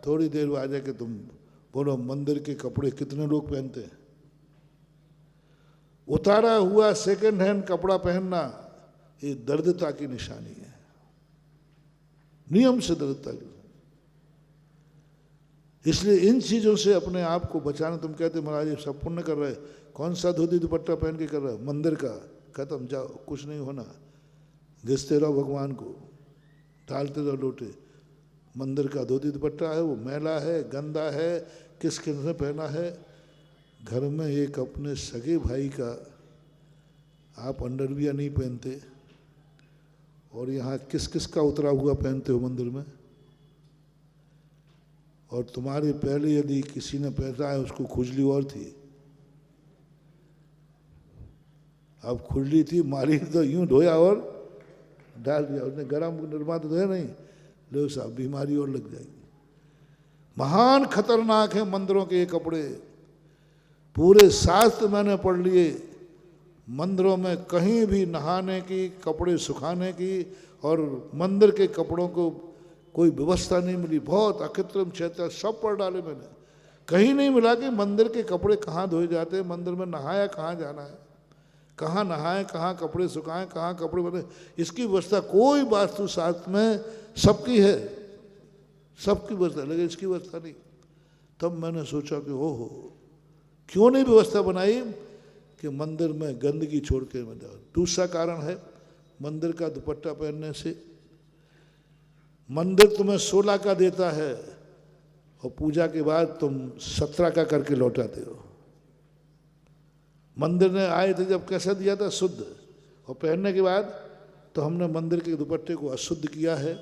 थोड़ी देर बाद आके तुम बोलो मंदिर के कपड़े कितने लोग पहनते हैं। उतारा हुआ सेकंड हैंड कपड़ा पहनना ये दरिद्रता की निशानी है, नियम से दरिद्रता की। इसलिए इन चीजों से अपने आप को बचाना। तुम कहते महाराज ये सब पुण्य कर रहे, कौन सा धोती दुपट्टा पहन के कर रहे, मंदिर का, खत्म, जाओ, कुछ नहीं होना, घिसते रहो भगवान को, डालते रहो लोटे। मंदिर का धोती दुपट्टा है, वो मैला है, गंदा है, किस किसने पहना है। घर में एक अपने सगे भाई का आप अंडरवियर नहीं पहनते, और यहाँ किस किस का उतरा हुआ पहनते हो मंदिर में। और तुम्हारे पहले यदि किसी ने पहना है उसको खुजली और थी, अब खुजली थी, माली तो यूं धोया और डाल दिया उसने, गर्म निरमा तो धोया नहीं, लो साहब बीमारी और लग जाएगी। महान खतरनाक है मंदिरों के ये कपड़े। पूरे शास्त्र मैंने पढ़ लिए, मंदिरों में कहीं भी नहाने की, कपड़े सुखाने की और मंदिर के कपड़ों को कोई व्यवस्था नहीं मिली। बहुत अकृत्रिम क्षेत्र सब पढ़ डाले मैंने, कहीं नहीं मिला कि मंदिर के कपड़े कहाँ धोए जाते हैं, मंदिर में नहाया कहाँ जाना है, कहाँ नहाए, कहाँ कपड़े सुखाएं, कहाँ कपड़े बने, इसकी व्यवस्था कोई वास्तु शास्त्र में सबकी है, सबकी व्यवस्था, लेकिन इसकी व्यवस्था नहीं। तब मैंने सोचा कि ओहो, क्यों नहीं व्यवस्था बनाई कि मंदिर में गंदगी छोड़ के मैं जाऊँ। दूसरा कारण है मंदिर का दुपट्टा पहनने से मंदिर तुम्हें 16 का देता है और पूजा के बाद तुम 17 का करके लौटाते हो। मंदिर ने आए थे जब कैसा दिया था, शुद्ध, और पहनने के बाद तो हमने मंदिर के दुपट्टे को अशुद्ध किया है।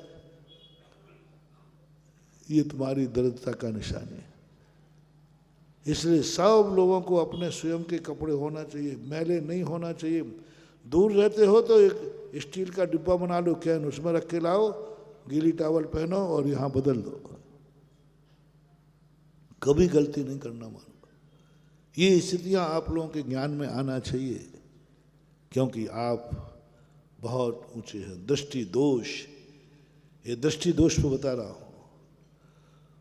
ये तुम्हारी दरिद्रता का निशानी है। इसलिए सब लोगों को अपने स्वयं के कपड़े होना चाहिए, मैले नहीं होना चाहिए। दूर रहते हो तो एक स्टील का डिब्बा बना लो, कैन, उसमें रख के लाओ, गीली टॉवल पहनो और यहाँ बदल दो, कभी गलती नहीं करना मानो। ये स्थितियाँ आप लोगों के ज्ञान में आना चाहिए, क्योंकि आप बहुत ऊंचे हैं। दृष्टि दोष, ये दृष्टि दोष पे बता रहा हूँ।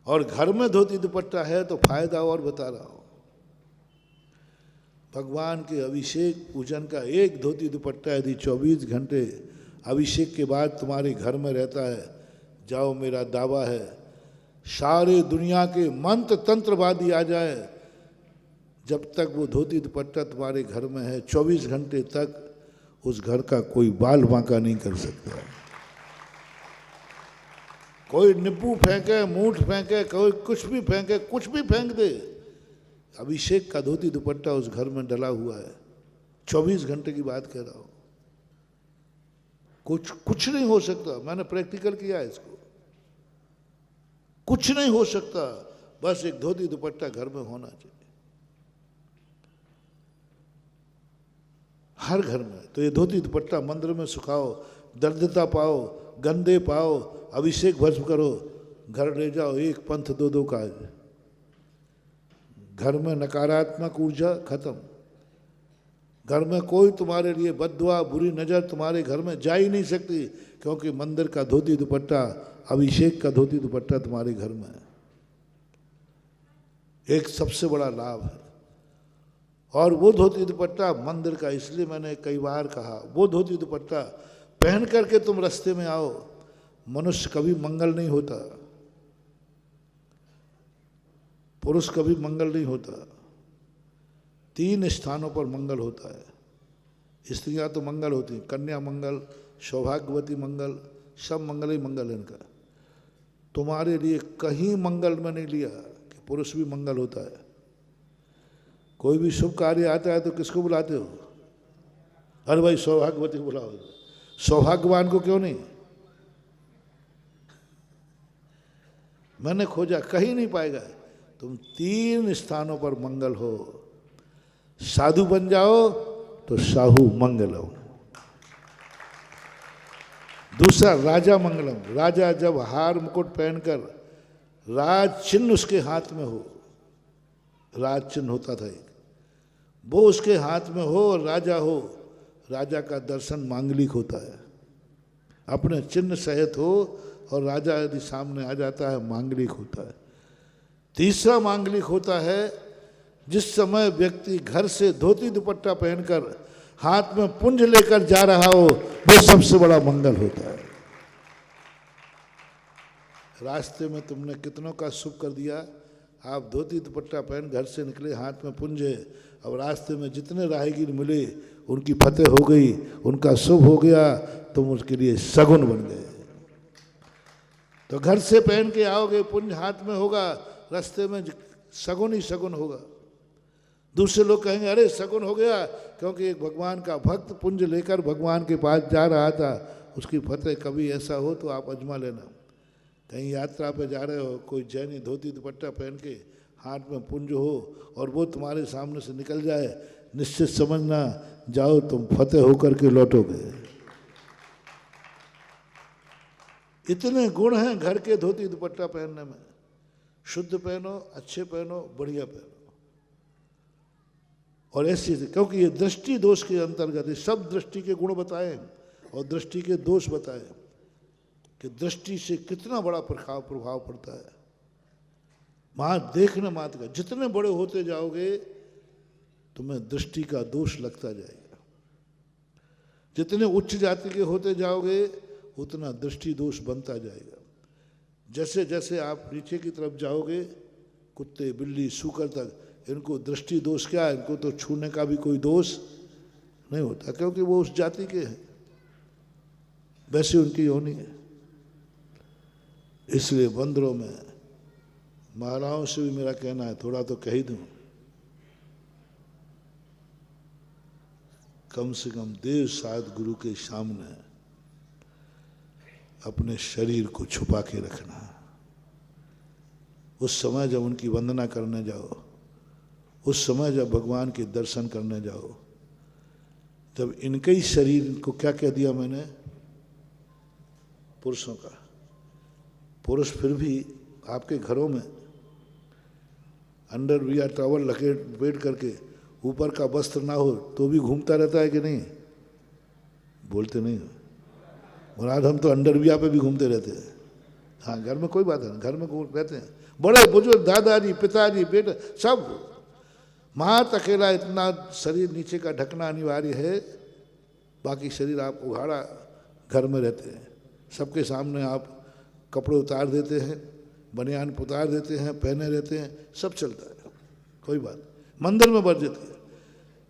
और घर में धोती दुपट्टा है तो फायदा और बता रहा हूँ। भगवान के अभिषेक पूजन का एक धोती दुपट्टा यदि 24 घंटे अभिषेक के बाद तुम्हारे घर में रहता है, जाओ, मेरा दावा है सारे दुनिया के मंत्र तंत्रवादी आ जाए, जब तक वो धोती दुपट्टा तुम्हारे घर में है 24 घंटे तक उस घर का कोई बाल बांका नहीं कर सकता। कोई नींबू फेंके, मूठ फेंके, कोई कुछ भी फेंके, कुछ भी फेंक दे, अभिषेक का धोती दुपट्टा उस घर में डला हुआ है। 24 घंटे की बात कह रहा हूं, कुछ नहीं हो सकता। मैंने प्रैक्टिकल किया है इसको, कुछ नहीं हो सकता, बस एक धोती दुपट्टा घर में होना चाहिए, हर घर में। तो ये धोती दुपट्टा मंदिर में सुखाओ, दरिद्रता पाओ, गंदे पाओ, अभिषेक भस्म करो, घर ले जाओ, एक पंथ दो दो काज। घर में नकारात्मक ऊर्जा खत्म, घर में कोई तुम्हारे लिए बद्दुआ, बुरी नज़र तुम्हारे घर में जा ही नहीं सकती, क्योंकि मंदिर का धोती दुपट्टा, अभिषेक का धोती दुपट्टा तुम्हारे घर में है। एक सबसे बड़ा लाभ है। और वो धोती दुपट्टा मंदिर का, इसलिए मैंने कई बार कहा, वो धोती दुपट्टा पहन करके तुम रास्ते में आओ, मनुष्य कभी मंगल नहीं होता, पुरुष कभी मंगल नहीं होता। 3 स्थानों पर मंगल होता है। स्त्रियां तो मंगल होती हैं, कन्या मंगल, सौभाग्यवती मंगल, सब मंगल ही मंगल है इनका। तुम्हारे लिए कहीं मंगल में नहीं लिया कि पुरुष भी मंगल होता है। कोई भी शुभ कार्य आता है तो किसको बुलाते हो? अरे भाई सौभाग्यवती को बुलाओ। सौभाग्यवान को क्यों नहीं? मैंने खोजा, कहीं नहीं पाएगा। तुम 3 स्थानों पर मंगल हो। साधु बन जाओ तो साहू मंगलम। दूसरा राजा मंगलम। राजा जब हार मुकुट पहनकर राज चिन्ह उसके हाथ में हो, राज चिन्ह होता था एक, वो उसके हाथ में हो और राजा हो, राजा का दर्शन मांगलिक होता है। अपने चिन्ह सहित हो और राजा यदि सामने आ जाता है, मांगलिक होता है। तीसरा मांगलिक होता है जिस समय व्यक्ति घर से धोती दुपट्टा पहनकर हाथ में पुंज लेकर जा रहा हो, वो सबसे बड़ा मंगल होता है। रास्ते में तुमने कितनों का शुभ कर दिया। आप धोती दुपट्टा पहन घर से निकले, हाथ में पुंज है, अब रास्ते में जितने राहगीर मिले उनकी फतेह हो गई, उनका शुभ हो गया, तुम उसके लिए सगुन बन गए। तो घर से पहन के आओगे, पुंज हाथ में होगा, रास्ते में सगुन ही सगुन होगा। दूसरे लोग कहेंगे अरे सगुन हो गया, क्योंकि एक भगवान का भक्त पुंज लेकर भगवान के पास जा रहा था, उसकी फतेह। कभी ऐसा हो तो आप आजमा लेना। कहीं यात्रा पे जा रहे हो, कोई जैनी धोती दुपट्टा पहन के हाथ में पुंज हो और वो तुम्हारे सामने से निकल जाए, निश्चित समझना जाओ तुम फतेह होकर के लौटोगे। इतने गुण हैं घर के धोती दुपट्टा पहनने में। शुद्ध पहनो, अच्छे पहनो, बढ़िया पहनो। और ऐसी, क्योंकि ये दृष्टि दोष के अंतर्गत है। सब दृष्टि के गुण बताए और दृष्टि के दोष बताए कि दृष्टि से कितना बड़ा प्रभाव पड़ता है। वहां देखने मात्र का, जितने बड़े होते जाओगे तुम्हें दृष्टि का दोष लगता जाएगा। जितने उच्च जाति के होते जाओगे उतना दृष्टि दोष बनता जाएगा। जैसे जैसे आप नीचे की तरफ जाओगे, कुत्ते बिल्ली सूकर तक, इनको दृष्टि दोष क्या है? इनको तो छूने का भी कोई दोष नहीं होता, क्योंकि वो उस जाति के हैं, वैसे उनकी योनि है। इसलिए बंदरों में, महाराओं से भी मेरा कहना है, थोड़ा तो कह ही दूं, कम से कम देव साध गुरु के सामने अपने शरीर को छुपा के रखना। उस समय जब उनकी वंदना करने जाओ, उस समय जब भगवान के दर्शन करने जाओ, जब इनके ही शरीर को, क्या कह दिया मैंने, पुरुषों का, पुरुष फिर भी आपके घरों में अंडरवियर टॉवल लपेट करके ऊपर का वस्त्र ना हो तो भी घूमता रहता है कि नहीं? बोलते नहीं हो? मुराद हम तो अंडरवियर पे भी घूमते रहते हैं। हाँ, घर में कोई बात नहीं, घर में रहते हैं बड़े बुजुर्ग, दादाजी पिताजी बेटे सब। मात अकेला इतना शरीर नीचे का ढकना अनिवार्य है, बाकी शरीर आप उघाड़ा घर में रहते हैं। सबके सामने आप कपड़े उतार देते हैं, बनियान उतार देते हैं, पहने रहते हैं, सब चलता है, कोई बात। मंदिर में वर्जित है।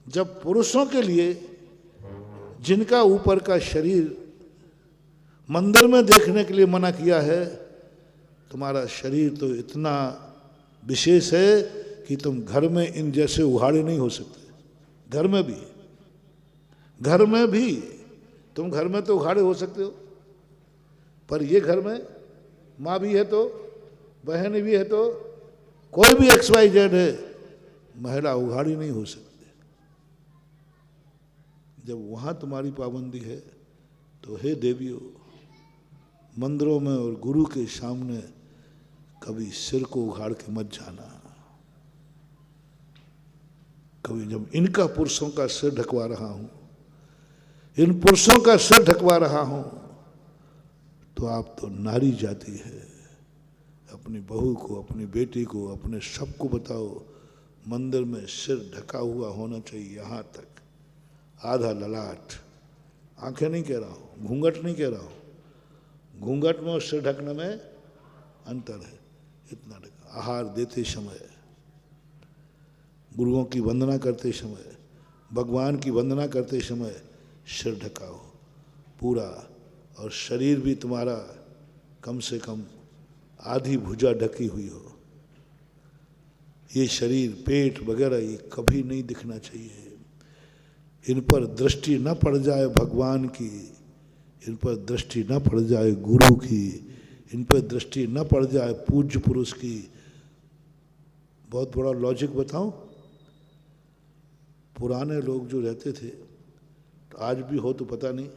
जब पुरुषों के लिए जिनका ऊपर का शरीर मंदिर में देखने के लिए मना किया है, तुम्हारा शरीर तो इतना विशेष है कि तुम घर में इन जैसे उघाड़े नहीं हो सकते। घर में भी तुम घर में तो उघाड़े हो सकते हो, पर ये घर में माँ भी है तो, बहन भी है तो, कोई भी XYZ है, महिला उघाड़ी नहीं हो सकती। जब वहां तुम्हारी पाबंदी है तो हे देवियों, मंदिरों में और गुरु के सामने कभी सिर को उघाड़ के मत जाना। कभी जब इनका पुरुषों का सिर ढकवा रहा हूं, इन पुरुषों का सिर ढकवा रहा हूं, तो आप तो नारी जाति है। अपनी बहू को, अपनी बेटी को, अपने सबको बताओ, मंदिर में सिर ढका हुआ होना चाहिए, यहां तक आधा ललाट। आंखें नहीं कह रहा हूं, घूंघट नहीं कह रहा हूं, घूंघट में और सिर ढकने में अंतर है। इतना ढका। आहार देते समय, गुरुओं की वंदना करते समय, भगवान की वंदना करते समय सिर ढकाओ पूरा, और शरीर भी तुम्हारा कम से कम आधी भुजा ढकी हुई हो। ये शरीर, पेट वगैरह ये कभी नहीं दिखना चाहिए। इन पर दृष्टि न पड़ जाए भगवान की, इन पर दृष्टि न पड़ जाए गुरु की, इन पर दृष्टि न पड़ जाए पूज्य पुरुष की। बहुत बड़ा लॉजिक बताऊं, पुराने लोग जो रहते थे, तो आज भी हो तो पता नहीं,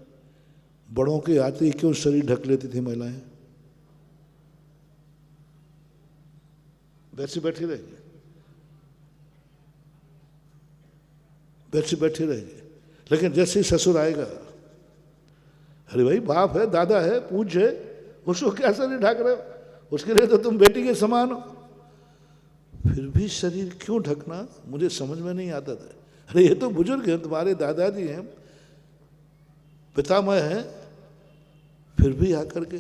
बड़ों के आते ही क्यों शरीर ढक लेती थी महिलाएं? वैसे बैठे रहेंगे, वैसे बैठे रहेंगे, लेकिन जैसे ही ससुर आएगा, अरे भाई बाप है, दादा है, पूज्य है, उसको क्या शरीर ढक रहे हो? उसके लिए तो तुम बेटी के समान हो। फिर भी शरीर क्यों ढकना, मुझे समझ में नहीं आता था। अरे ये तो बुजुर्ग हैं, तुम्हारे दादाजी हैं, पितामह हैं, फिर भी आकर के।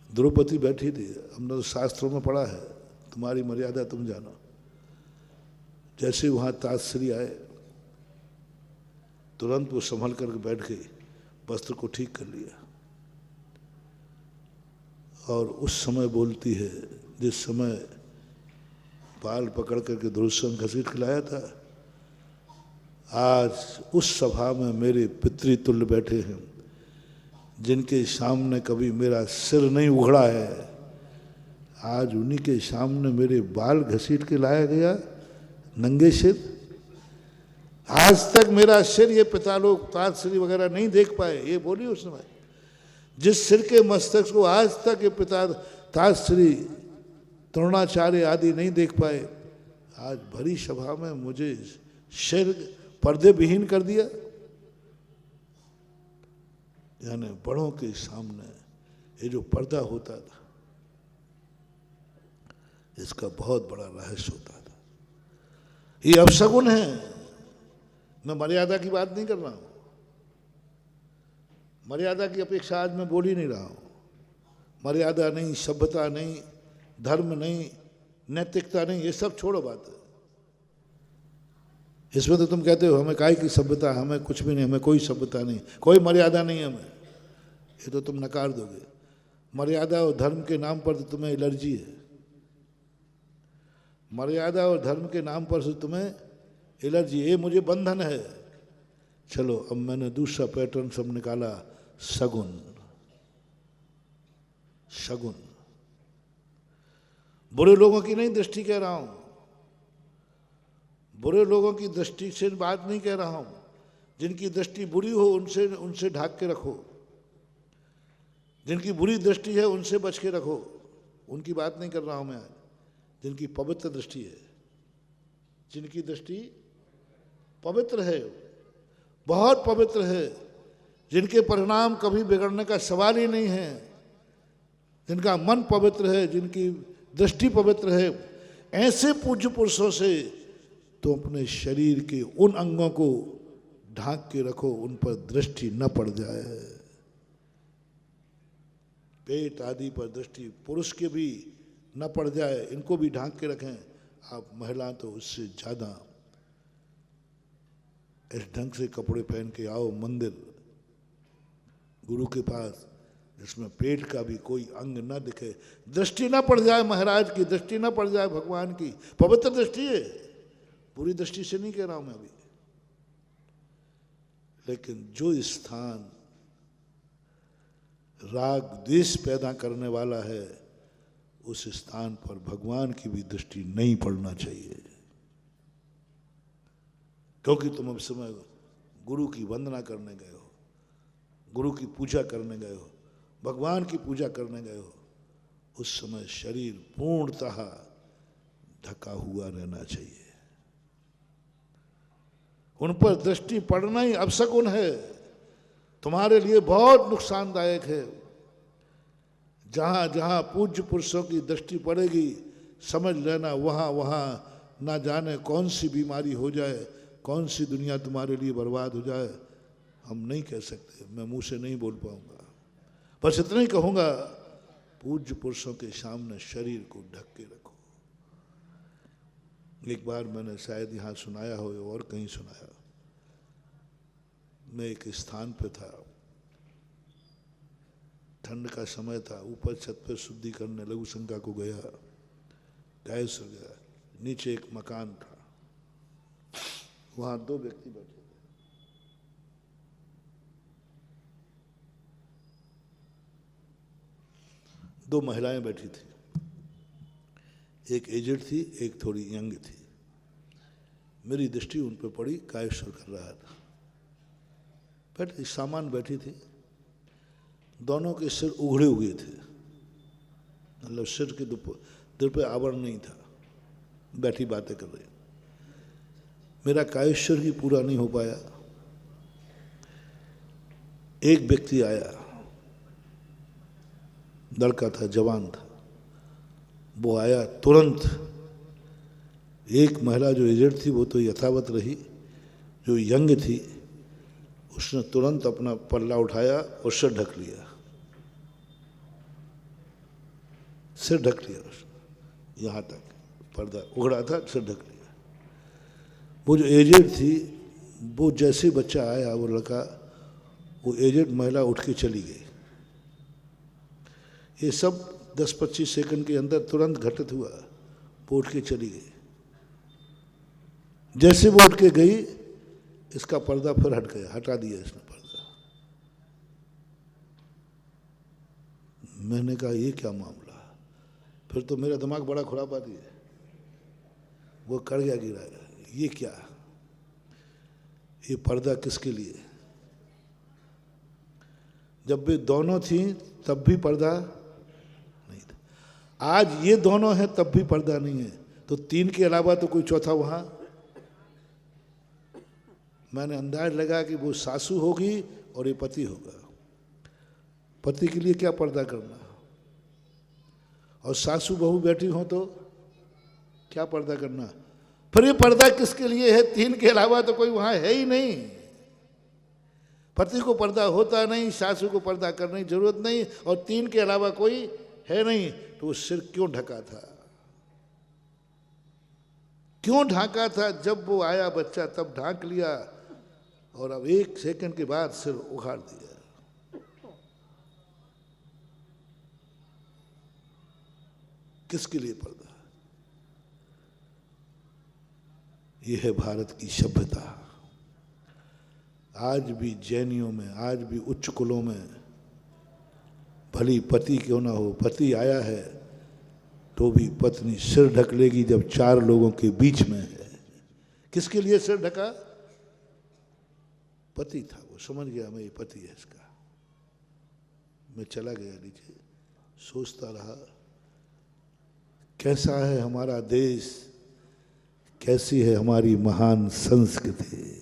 द्रौपदी बैठी थी, हमने तो शास्त्रों में पढ़ा है, तुम्हारी मर्यादा तुम जानो। जैसे वहां ताजश्री आए, तुरंत वो संभल करके बैठ गई, वस्त्र को ठीक कर लिया, और उस समय बोलती है जिस समय बाल पकड़ करके दुर्योधन घसीट के लाया था, आज उस सभा में मेरे पितृतुल्य बैठे हैं जिनके सामने कभी मेरा सिर नहीं उखड़ा है, आज उन्हीं के सामने मेरे बाल घसीट के लाया गया नंगे सिर। आज तक मेरा सिर ये पिता लोग ताजश्री वगैरह नहीं देख पाए, ये बोली उस समय। जिस सिर के मस्तक को आज तक ये पिता ताजश्री, द्रोणाचार्य आदि नहीं देख पाए, आज भरी सभा में मुझे सिर पर्दे विहीन कर दिया। यानी बड़ों के सामने ये जो पर्दा होता था, इसका बहुत बड़ा रहस्य होता था। ये अपशगुन है। मैं मर्यादा की बात नहीं कर रहा हूं, मर्यादा की अपेक्षा आज मैं बोल ही नहीं रहा हूं। मर्यादा नहीं, सभ्यता नहीं, धर्म नहीं, नैतिकता नहीं, ये सब छोड़ो बात है। इसमें तो तुम कहते हो हमें काय की सभ्यता, हमें कुछ भी नहीं, हमें कोई सभ्यता नहीं, कोई मर्यादा नहीं हमें, ये तो तुम नकार दोगे। मर्यादा और धर्म के नाम पर तो तुम्हें एलर्जी है, मर्यादा और धर्म के नाम पर से तुम्हें एलर्जी, ये मुझे बंधन है। चलो अब मैंने दूसरा पैटर्न सब निकाला, सगुन। शगुन बुरे लोगों की नहीं दृष्टि कह रहा हूं, बुरे लोगों की दृष्टि से बात नहीं कह रहा हूं। जिनकी दृष्टि बुरी हो उनसे ढाक के रखो, जिनकी बुरी दृष्टि है उनसे बच के रखो, उनकी बात नहीं कर रहा हूं मैं आज। जिनकी पवित्र दृष्टि है, जिनकी दृष्टि पवित्र है, बहुत पवित्र है, जिनके परिणाम कभी बिगड़ने का सवाल ही नहीं है, जिनका मन पवित्र है, जिनकी दृष्टि पवित्र है, ऐसे पूज्य पुरुषों से तो अपने शरीर के उन अंगों को ढांक के रखो, उन पर दृष्टि न पड़ जाए। पेट आदि पर दृष्टि पुरुष के भी न पड़ जाए, इनको भी ढांक के रखें। आप महिला तो उससे ज़्यादा इस ढंग से कपड़े पहन के आओ मंदिर, गुरु के पास, जिसमें पेट का भी कोई अंग न दिखे, दृष्टि न पड़ जाए महाराज की, दृष्टि न पड़ जाए भगवान की। पवित्र दृष्टि है, पूरी दृष्टि से नहीं कह रहा हूं मैं अभी। लेकिन जो स्थान राग द्वेष पैदा करने वाला है, उस स्थान पर भगवान की भी दृष्टि नहीं पड़ना चाहिए। क्योंकि तुम अब समय गुरु की वंदना करने गए हो, गुरु की पूजा करने गए हो, भगवान की पूजा करने गए हो, उस समय शरीर पूर्णतः ढका हुआ रहना चाहिए। उन पर दृष्टि पड़ना ही अपशकुन है, तुम्हारे लिए बहुत नुकसानदायक है। जहां जहां पूज्य पुरुषों की दृष्टि पड़ेगी, समझ लेना वहां वहां ना जाने कौन सी बीमारी हो जाए, कौन सी दुनिया तुम्हारे लिए बर्बाद हो जाए, हम नहीं कह सकते, मैं मुंह से नहीं बोल पाऊंगा। बस इतना ही कहूंगा, पूज्य पुरुषों के सामने शरीर को ढक के रखो। एक बार मैंने शायद यहाँ सुनाया हो और कहीं सुनाया, मैं एक स्थान पे था, ठंड का समय था, ऊपर छत पे शुद्धि करने लघु शंका को गया, गैस हो गया। नीचे एक मकान था, वहां 2 व्यक्ति बैठे थे। दो महिलाएं बैठी थी, एक एजेड थी, एक थोड़ी यंग थी। मेरी दृष्टि उन पर पड़ी, कायेश्वर कर रहा था। बैठी सामान बैठी थी, दोनों के सिर उघड़े हुए थे, मतलब सिर के दिल पे आवरण नहीं था, बैठी बातें कर रही। मेरा कायेश्वर ही पूरा नहीं हो पाया। एक व्यक्ति आया, लड़का था, जवान था। वो आया तुरंत। एक महिला जो एजेड थी वो तो यथावत रही, जो यंग थी उसने तुरंत अपना पल्ला उठाया और सिर ढक लिया, सिर ढक लिया उसने, यहाँ तक पर्दा उघड़ा था, सिर ढक लिया। वो जो एजेड थी, वो जैसे बच्चा आया, वो लड़का, वो एजेड महिला उठ के चली गई। ये सब 10-25 सेकंड के अंदर तुरंत घटित हुआ। वो उठ के चली गई। जैसे वो उठ के गई, इसका पर्दा फिर हट गया, हटा दिया इसने पर्दा। मैंने कहा ये क्या मामला। फिर तो मेरा दिमाग बड़ा खुरापाती है, वो कर गया, गिराया। ये क्या, ये पर्दा किसके लिए? जब वे दोनों थी तब भी पर्दा नहीं था, आज ये दोनों हैं तब भी पर्दा नहीं है, तो 3 के अलावा तो कोई चौथा वहां। मैंने अंदाज लगा कि वो सासू होगी और ये पति होगा। पति के लिए क्या पर्दा करना, और सासू बहू बैठी हो तो क्या पर्दा करना। फिर ये पर्दा किसके लिए है? 3 के अलावा तो कोई वहां है ही नहीं। पति को पर्दा होता नहीं, सासू को पर्दा करने की जरूरत नहीं, और 3 के अलावा कोई है नहीं, तो वो सिर क्यों ढका था? क्यों ढाका था? जब वो आया बच्चा तब ढाक लिया, और अब 1 सेकंड के बाद सिर उखाड़ दिया। किसके लिए पर्दा? यह है भारत की सभ्यता। आज भी जैनियों में, आज भी उच्च कुलों में, भली पति क्यों ना हो, पति आया है तो भी पत्नी सिर ढक लेगी जब 4 लोगों के बीच में है। किसके लिए सिर ढका? पति था, वो समझ गया मैं ये पति है इसका। मैं चला गया नीचे, सोचता रहा कैसा है हमारा देश, कैसी है हमारी महान संस्कृति।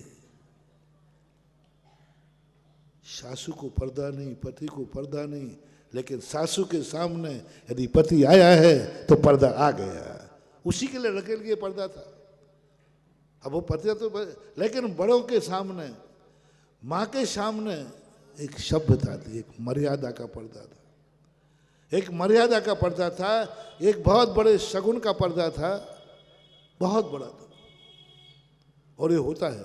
सासू को पर्दा नहीं, पति को पर्दा नहीं, लेकिन सासू के सामने यदि पति आया है तो पर्दा आ गया। उसी के लिए रखे लिए पर्दा था। अब वो पर्दा तो, लेकिन बड़ों के सामने, माँ के सामने एक सभ्यता थी, एक मर्यादा का पर्दा था, एक मर्यादा का पर्दा था, एक बहुत बड़े शगुन का पर्दा था, बहुत बड़ा था। और ये होता है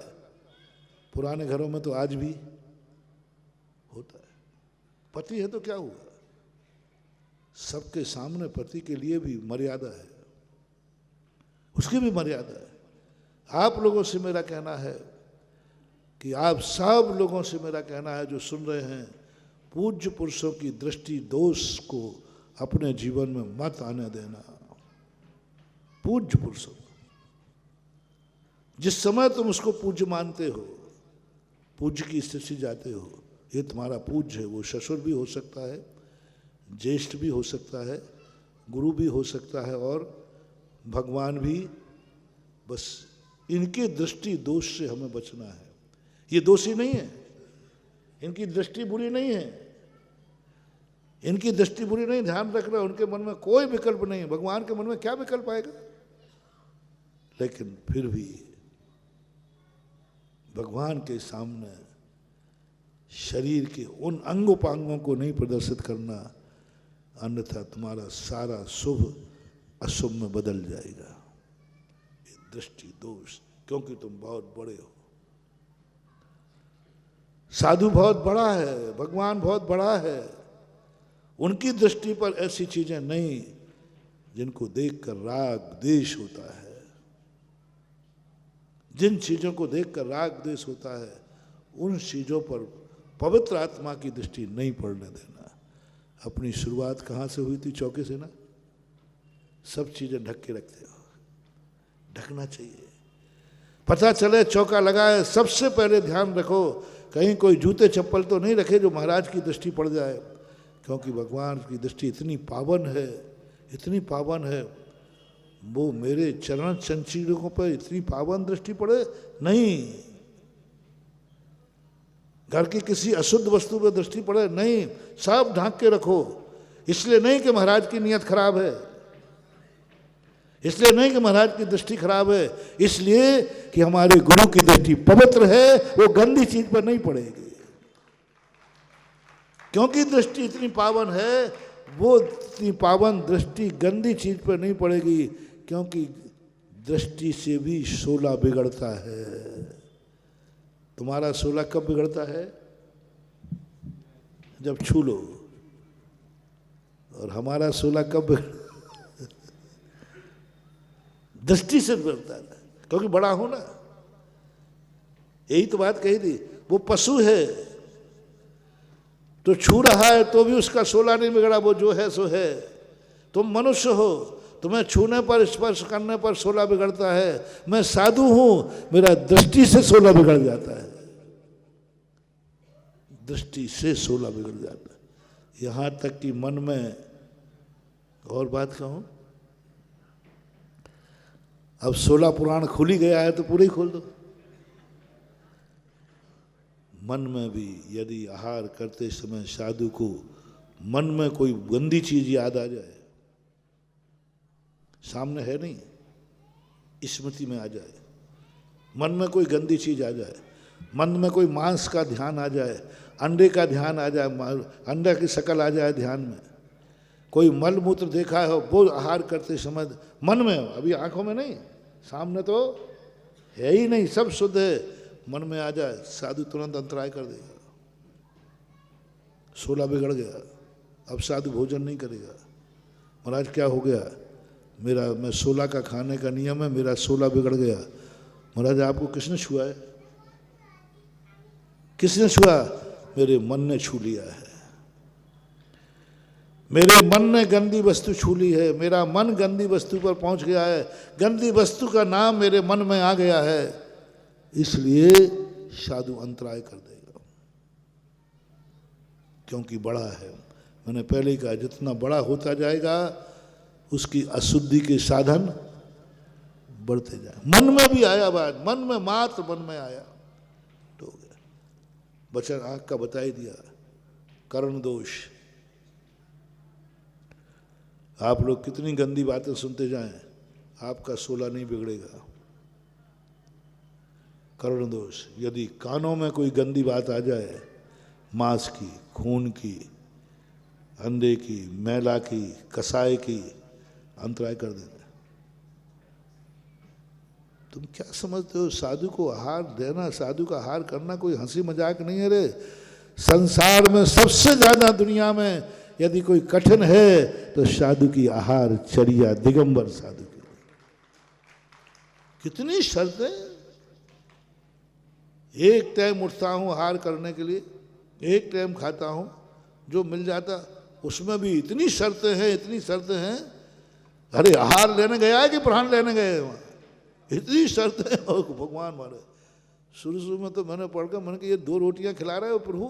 पुराने घरों में, तो आज भी होता है। पति है तो क्या हुआ, सबके सामने पति के लिए भी मर्यादा है, उसकी भी मर्यादा है। आप लोगों से मेरा कहना है कि आप सब लोगों से मेरा कहना है जो सुन रहे हैं, पूज्य पुरुषों की दृष्टि दोष को अपने जीवन में मत आने देना। पूज्य पुरुषों, जिस समय तुम उसको पूज्य मानते हो, पूज्य की स्थिति जाते हो, ये तुम्हारा पूज्य है। वो ससुर भी हो सकता है, ज्येष्ठ भी हो सकता है, गुरु भी हो सकता है, और भगवान भी। बस इनके दृष्टि दोष से हमें बचना है। ये दोषी नहीं है, इनकी दृष्टि बुरी नहीं है, इनकी दृष्टि बुरी नहीं, ध्यान रखना। उनके मन में कोई विकल्प नहीं है। भगवान के मन में क्या विकल्प आएगा? लेकिन फिर भी भगवान के सामने शरीर के उन अंगोपांगों को नहीं प्रदर्शित करना, अन्यथा तुम्हारा सारा शुभ अशुभ में बदल जाएगा। ये दृष्टि दोष, क्योंकि तुम बहुत बड़े हो। साधु बहुत बड़ा है, भगवान बहुत बड़ा है, उनकी दृष्टि पर ऐसी चीजें नहीं। जिनको देखकर राग द्वेष होता है, जिन चीजों को देखकर राग द्वेष होता है, उन चीजों पर पवित्र आत्मा की दृष्टि नहीं पड़ने देना। अपनी शुरुआत कहाँ से हुई थी? चौके से ना। सब चीजें ढक के रखते हो, ढकना चाहिए। पता चले चौका लगाए, सबसे पहले ध्यान रखो कहीं कोई जूते चप्पल तो नहीं रखे जो महाराज की दृष्टि पड़ जाए, क्योंकि भगवान की दृष्टि इतनी पावन है, इतनी पावन है। वो मेरे चरण संचीलकों पर इतनी पावन दृष्टि पड़े नहीं, घर की किसी अशुद्ध वस्तु पर दृष्टि पड़े नहीं, सब ढांक के रखो। इसलिए नहीं कि महाराज की नीयत खराब है, इसलिए नहीं कि महाराज की दृष्टि खराब है, इसलिए कि हमारे गुरु की दृष्टि पवित्र है, वो गंदी चीज पर नहीं पड़ेगी। क्योंकि दृष्टि इतनी पावन है, वो इतनी पावन दृष्टि गंदी चीज पर नहीं पड़ेगी, क्योंकि दृष्टि से भी शोला बिगड़ता है। तुम्हारा शोला कब बिगड़ता है? जब छू लो। और हमारा शोला कब दृष्टि से बिगड़ता है, क्योंकि बड़ा हो ना। यही तो बात कही थी, वो पशु है तो छू रहा है तो भी उसका शोला नहीं बिगड़ा, वो जो है सो है। तुम मनुष्य हो, तुम्हें छूने पर स्पर्श करने पर शोला बिगड़ता है। मैं साधु हूं, मेरा दृष्टि से शोला बिगड़ जाता है, दृष्टि से शोला बिगड़ जाता है। यहां तक कि मन में और बात कहूं, अब 16 पुराण खुल ही गया है तो पूरे ही खोल दो। मन में भी यदि आहार करते समय साधु को मन में कोई गंदी चीज याद आ जाए, सामने है नहीं, स्मृति में आ जाए, मन में कोई गंदी चीज आ जाए, मन में कोई मांस का ध्यान आ जाए, अंडे का ध्यान आ जाए, अंडा की शक्ल आ जाए ध्यान में, कोई मल मूत्र देखा है वो आहार करते समय मन में, अभी आंखों में नहीं, सामने तो है ही नहीं, सब शुद्ध है, मन में आ जाए, साधु तुरंत अंतराय कर देगा। शोला बिगड़ गया, अब साधु भोजन नहीं करेगा। महाराज क्या हो गया? मैं 16 का खाने का नियम है, मेरा शोला बिगड़ गया। महाराज आपको किसने छुआ है? किसने छुआ? मेरे मन ने छू लिया है, मेरे मन ने गंदी वस्तु छू ली है, मेरा मन गंदी वस्तु पर पहुंच गया है, गंदी वस्तु का नाम मेरे मन में आ गया है, इसलिए साधु अंतराय कर देगा, क्योंकि बड़ा है। मैंने पहले ही कहा, जितना बड़ा होता जाएगा उसकी अशुद्धि के साधन बढ़ते जाए। मन में भी आया बात, मन में मात्र मन में आया तो हो गया। बचन आंख का बता ही दिया, कर्ण दोष। आप लोग कितनी गंदी बातें सुनते जाएं, आपका शोला नहीं बिगड़ेगा। कर्ण दोष। यदि कानों में कोई गंदी बात आ जाए, मांस की, खून की, अंडे की, मैला की, कसाई की, अंतराय कर देना। तुम क्या समझते हो? साधु को आहार देना, साधु का आहार करना कोई हंसी मजाक नहीं है रे। संसार में सबसे ज्यादा दुनिया में यदि कोई कठिन है तो साधु की आहार चर्या, दिगंबर साधु की। कितनी शर्तें। एक टाइम उठता हूं आहार करने के लिए, एक टाइम खाता हूं, जो मिल जाता उसमें भी इतनी शर्तें हैं, इतनी शर्तें हैं। अरे आहार लेने गया है कि प्राण लेने गए वहां? इतनी शर्तें हैं। और भगवान मारे, शुरू में तो मैंने पढ़कर मैंने कहा ये 2 रोटियां खिला रहे हो प्रभु।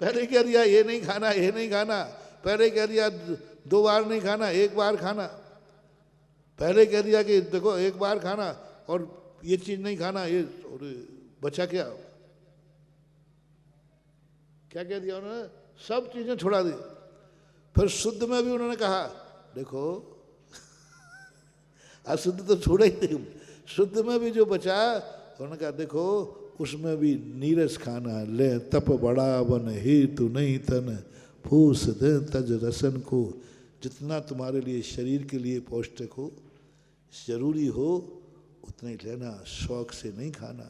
पहले कह दिया ये नहीं खाना, ये नहीं खाना। पहले कह दिया 2 बार नहीं खाना, 1 बार खाना। पहले कह दिया कि देखो 1 बार खाना और ये चीज नहीं खाना, ये बचा क्या? क्या कह दिया उन्होंने? सब चीजें छुड़ा दी। फिर शुद्ध में भी उन्होंने कहा देखो अशुद्ध तो छोड़ा ही नहीं, शुद्ध में भी जो बचा उन्होंने कहा देखो उसमें भी नीरस खाना ले, तप बड़ा वन हेतु नहीं तन फूस दे तज रसन को। जितना तुम्हारे लिए शरीर के लिए पौष्टिक हो, जरूरी हो, उतना ही लेना। शौक से नहीं खाना,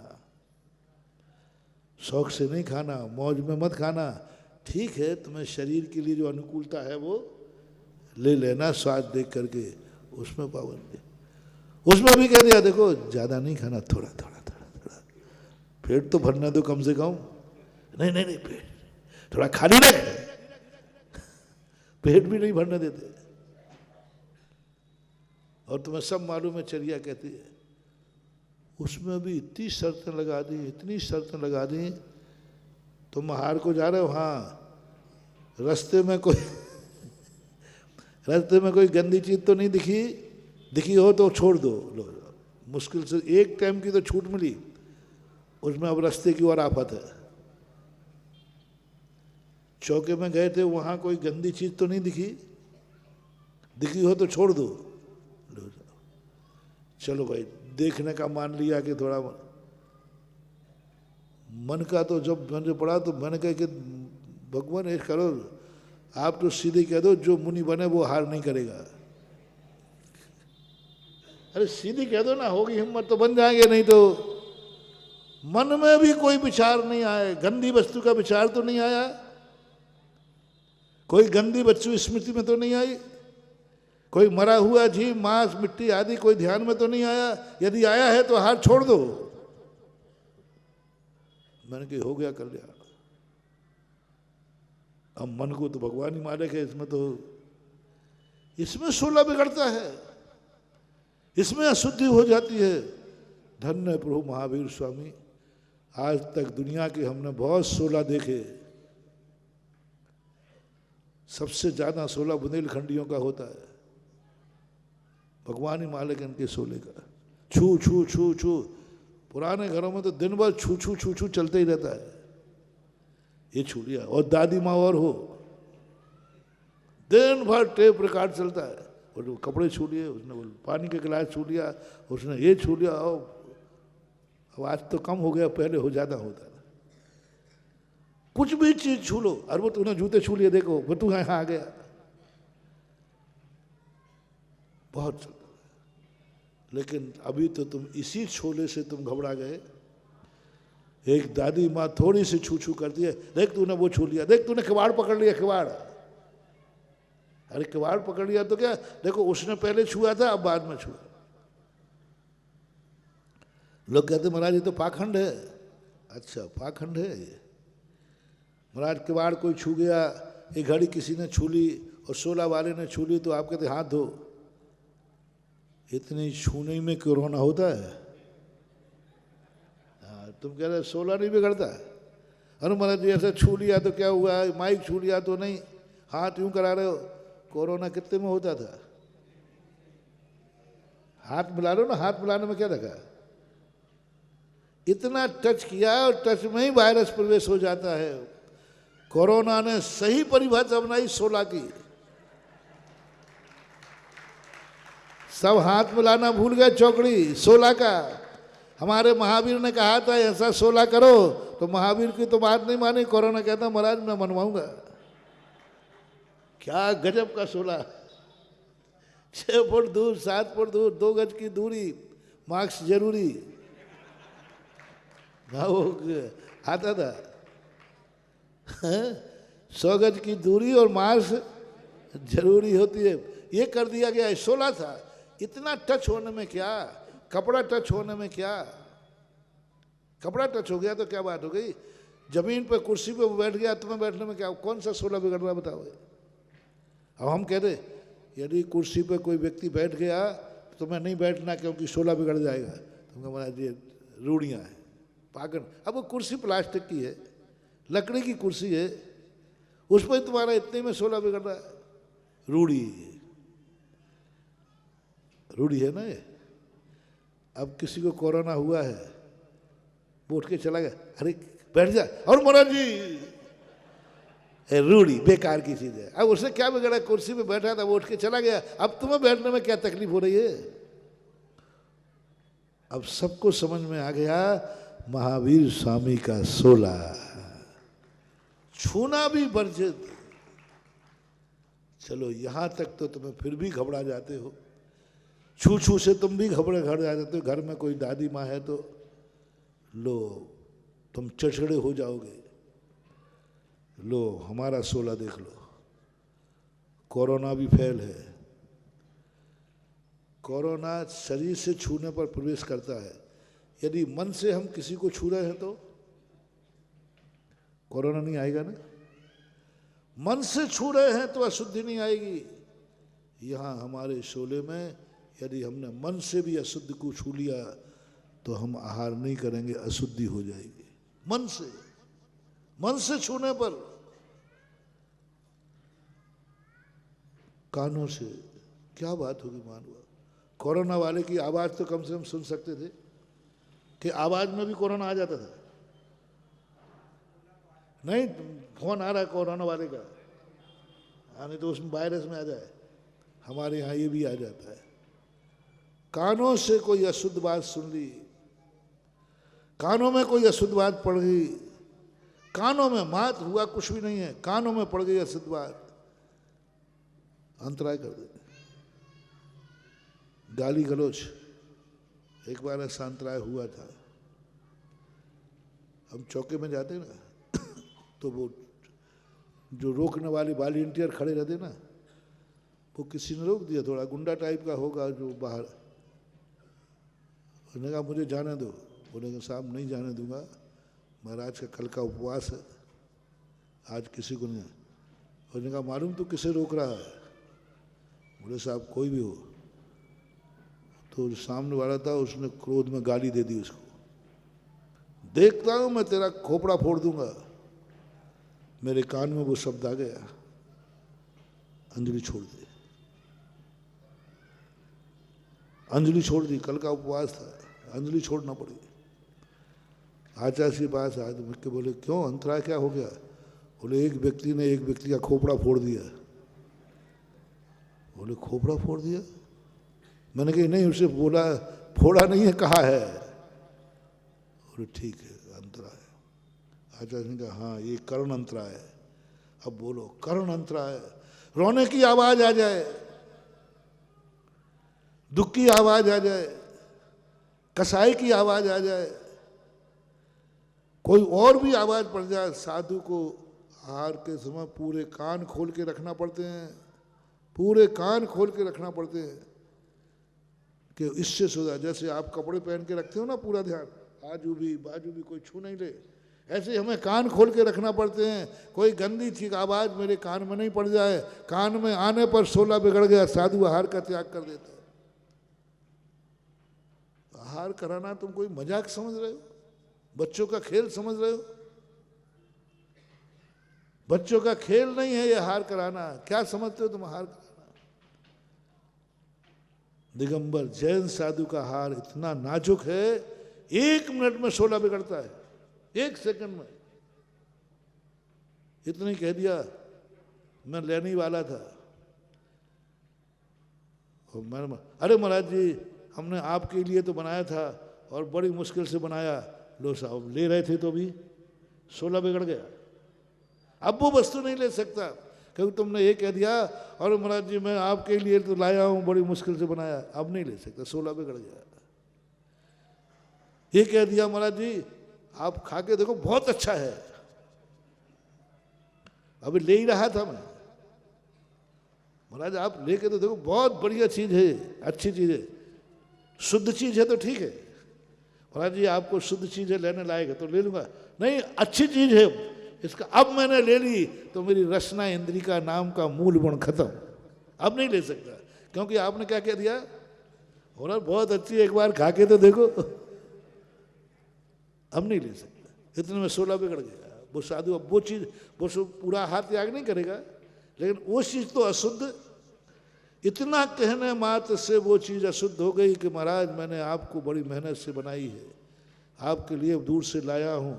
शौक से नहीं खाना, मौज में मत खाना। ठीक है, तुम्हें शरीर के लिए जो अनुकूलता है वो ले लेना स्वाद देख करके, उसमें पाबंदी। उसमें भी कह दिया देखो ज़्यादा नहीं खाना, थोड़ा थोड़ा थोड़ा थोड़ा, पेट तो भरना दो कम से कम। नहीं नहीं नहीं, पेट थोड़ा खाली रख, पेट भी नहीं भरने देते। और तुम्हें सब मालूम है चर्या कहती है, उसमें भी इतनी शर्तें लगा दी, इतनी शर्तें लगा दी। तुम हार को जा रहे हो, हाँ रास्ते में कोई गंदी चीज तो नहीं दिखी हो तो छोड़ दो। लो, मुश्किल से एक टाइम की तो छूट मिली, उसमें अब रास्ते की ओर आफत है। चौके में गए थे, वहां कोई गंदी चीज तो नहीं दिखी हो तो छोड़ दो। लो, चलो भाई, देखने का मान लिया कि थोड़ा मन का तो जब मैंने पढ़ा तो मैंने कहा कि भगवान ऐसा करो, आप तो सीधे कह दो जो मुनि बने वो हार नहीं करेगा। अरे सीधी कह दो ना, होगी हिम्मत तो बन जाएंगे, नहीं तो मन में भी कोई विचार नहीं आए, गंदी वस्तु का विचार तो नहीं आया, कोई गंदी वस्तु स्मृति में तो नहीं आई, कोई मरा हुआ जीव मांस मिट्टी आदि कोई ध्यान में तो नहीं आया। यदि आया है तो हाथ छोड़ दो। मैंने कहा हो गया कल्याण। अब मन को तो भगवान ही मालिक है, इसमें 16 बिगड़ता है, इसमें अशुद्धि हो जाती है। धन्य प्रभु महावीर स्वामी, आज तक दुनिया के हमने बहुत 16 देखे, सबसे ज्यादा 16 बुंदेलखंडियों का होता है। भगवान ही मालिक इनके 16 का। छू छू छू छू, पुराने घरों में तो दिन भर छू छू छू छू चलते ही रहता है। ये छू लिया, और दादी माँ और हो दिन भर टेप रिकॉर्ड चलता है, और वो कपड़े छू लिए, उसने वो पानी के गिलास छू लिया, उसने ये छू लिया। अब आज तो कम हो गया, पहले हो ज्यादा होता था। कुछ भी चीज छू लो, अरे वो तूने जूते छू लिए, देखो वो तू यहाँ आ गया, बहुत चलता। लेकिन अभी तो तुम इसी छोले से तुम घबरा गए। एक दादी माँ थोड़ी सी छू छू करती है, देख तूने वो छू लिया, देख तूने किवाड़ पकड़ लिया, किवाड़। अरे किवाड़ पकड़ लिया तो क्या, देखो उसने पहले छुआ था, अब बाद में छुआ। लोग कहते महाराज ये तो पाखंड है। अच्छा पाखंड है ये? महाराज किवाड़ कोई छू गया, एक घड़ी किसी ने छू ली और 16 वाले ने छू ली, तो आप कहते हाथ धो। इतनी छूने में कोरोना होता है? हाँ, तुम कह रहे 16 नहीं बिगड़ता। अरे महाराज जी ऐसा छू लिया तो क्या हुआ, माइक छू लिया तो नहीं, हाथ यूं करा रहे हो। कोरोना कितने में होता था? हाथ मिला लो ना, हाथ मिलाने में क्या रखा? इतना टच किया और टच में ही वायरस प्रवेश हो जाता है। कोरोना ने सही परिभाषा बनाई 16 की। सब हाथ मिलाना भूल गए, चौकड़ी 16 का। हमारे महावीर ने कहा था ऐसा 16 करो, तो महावीर की तो बात नहीं मानी। कोरोना कहता महाराज मैं मनवाऊंगा। क्या गजब का 16, 6 फुट दूर, 7 फुट दूर, 2 गज की दूरी, मास्क जरूरी। वो आता था 100 गज की दूरी और मास्क जरूरी होती है, ये कर दिया गया है। 16 था। इतना टच होने में क्या, कपड़ा टच होने में क्या, कपड़ा टच हो गया तो क्या बात हो गई। जमीन पे कुर्सी पे बैठ गया, तुम्हें बैठने में क्या, कौन सा 16 बिगड़ रहा बताओ। अब हम कह रहे यदि कुर्सी पे कोई व्यक्ति बैठ गया तो तुम्हें नहीं बैठना क्योंकि 16 बिगड़ जाएगा। तुमको महाराज ये रूढ़ियाँ हैं, पागल। अब वो कुर्सी प्लास्टिक की है, लकड़ी की कुर्सी है, उस पर तुम्हारा इतने में 16 बिगड़ रहा है। रूढ़ी है ना ये। अब किसी को कोरोना हुआ है, वो उठ के चला गया, अरे बैठ जा, और महाराज जी रूढ़ी बेकार की चीज है। अब उसने क्या बिगड़ा, कुर्सी पे बैठा था, वो उठ के चला गया, अब तुम्हें बैठने में क्या तकलीफ हो रही है। अब सबको समझ में आ गया महावीर स्वामी का 16, छूना भी वर्जित। चलो यहां तक तो तुम्हें फिर भी घबरा जाते हो, छू छू से तुम भी घबरा जाते हो। घर में कोई दादी माँ है तो लो तुम चिड़चिड़े हो जाओगे, लो हमारा 16 देख लो। कोरोना भी फैल है। कोरोना शरीर से छूने पर प्रवेश करता है। यदि मन से हम किसी को छू रहे हैं तो कोरोना नहीं आएगा ना। मन से छू रहे हैं तो अशुद्धि नहीं आएगी। यहाँ हमारे शोले में यदि हमने मन से भी अशुद्ध को छू लिया तो हम आहार नहीं करेंगे, अशुद्धि हो जाएगी। मन से छूने पर, कानों से क्या बात होगी मानवा। कोरोना वाले की आवाज तो कम से कम सुन सकते थे कि आवाज में भी कोरोना आ जाता था। नहीं, फोन आ रहा है कोरोना वाले का, नहीं तो उसमें वायरस में आ जाए। हमारे यहाँ ये भी आ जाता है। कानों से कोई अशुद्ध बात सुन ली, कानों में कोई अशुद्ध बात पड़ गई, कानों में मात हुआ कुछ भी नहीं है, कानों में पड़ गई अशुद्ध बात, अंतराय कर देते। गाली गलौज, एक बार ऐसा अंतराय हुआ था। हम चौके में जाते ना तो वो जो रोकने वाले वॉलंटियर खड़े रहते ना, वो किसी ने रोक दिया, थोड़ा गुंडा टाइप का होगा जो बाहर। उन्होंने कहा मुझे जाने दो। बोले साहब नहीं जाने दूंगा, महाराज का कल का उपवास है, आज किसी को नहीं। उन्होंने कहा मालूम तू किसे रोक रहा है? बोले साहब कोई भी हो। तो जो सामने वाला था उसने क्रोध में गाली दे दी उसको, देखता हूं मैं तेरा खोपड़ा फोड़ दूंगा। मेरे कान में वो शब्द आ गया, अंजलि छोड़ दे। अंजलि छोड़ दी, कल का उपवास था, अंजलि छोड़ना पड़ी। आचार्य के पास आए तो मुझके बोले क्यों, अंतराय क्या हो गया? बोले एक व्यक्ति ने एक व्यक्ति का खोपड़ा फोड़ दिया। बोले खोपड़ा फोड़ दिया? मैंने कहा नहीं, उसे बोला फोड़ा नहीं है, कहा है। बोले ठीक है, अंतराय। आचार्य ने कहा हाँ ये कर्ण अंतराय है। अब बोलो कर्ण अंतराय, रोने की आवाज आ जाए, दुख की आवाज आ जाए, कसाई की आवाज आ जाए, कोई और भी आवाज पड़ जाए, साधु को आहार के समय पूरे कान खोल के रखना पड़ते हैं, पूरे कान खोल के रखना पड़ते हैं कि इससे सुधा। जैसे आप कपड़े पहन के रखते हो ना पूरा ध्यान, आजू भी बाजू भी कोई छू नहीं ले, ऐसे ही हमें कान खोल के रखना पड़ते हैं। कोई गंदी चीज आवाज मेरे कान में नहीं पड़ जाए, कान में आने पर 16 बिगड़ गया, साधु आहार का त्याग कर देता है। आहार कराना तुम कोई मजाक समझ रहे हो? बच्चों का खेल समझ रहे हो? बच्चों का खेल नहीं है ये आहार कराना। क्या समझते हो तुम आहार कराना? दिगंबर जैन साधु का आहार इतना नाजुक है, 1 मिनट में 16 बिगड़ता है, 1 सेकंड में। इतनी कह दिया, मैं लेने ही वाला था। और अरे महाराज जी हमने आपके लिए तो बनाया था और बड़ी मुश्किल से बनाया। लो साहब ले रहे थे तो भी 16 बिगड़ गया। अब वो वस्तु नहीं ले सकता क्योंकि तुमने ये कह दिया, और महाराज जी मैं आपके लिए तो लाया हूं, बड़ी मुश्किल से बनाया। अब नहीं ले सकता, 16 बिगड़ गया। ये कह दिया महाराज जी आप खा के देखो बहुत अच्छा है, अभी ले ही रहा था मैं। महाराज आप लेके तो देखो बहुत बढ़िया चीज है, अच्छी चीज है, शुद्ध चीज है तो ठीक है। महाराज जी आपको शुद्ध चीज है लेने लायक है तो ले लूंगा। नहीं अच्छी चीज है इसका, अब मैंने ले ली तो मेरी रसना इंद्रिका नाम का मूल गुण खत्म, अब नहीं ले सकता। क्योंकि आपने क्या कह दिया, और बहुत अच्छी, एक बार खा के तो देखो, अब नहीं ले सकता। इतने में 16 बिगड़ गया। वो साधु अब वो चीज, वो पूरा हाथ त्याग नहीं करेगा, लेकिन वो चीज तो अशुद्ध, इतना कहने मात्र से वो चीज अशुद्ध हो गई कि महाराज मैंने आपको बड़ी मेहनत से बनाई है, आपके लिए दूर से लाया हूं,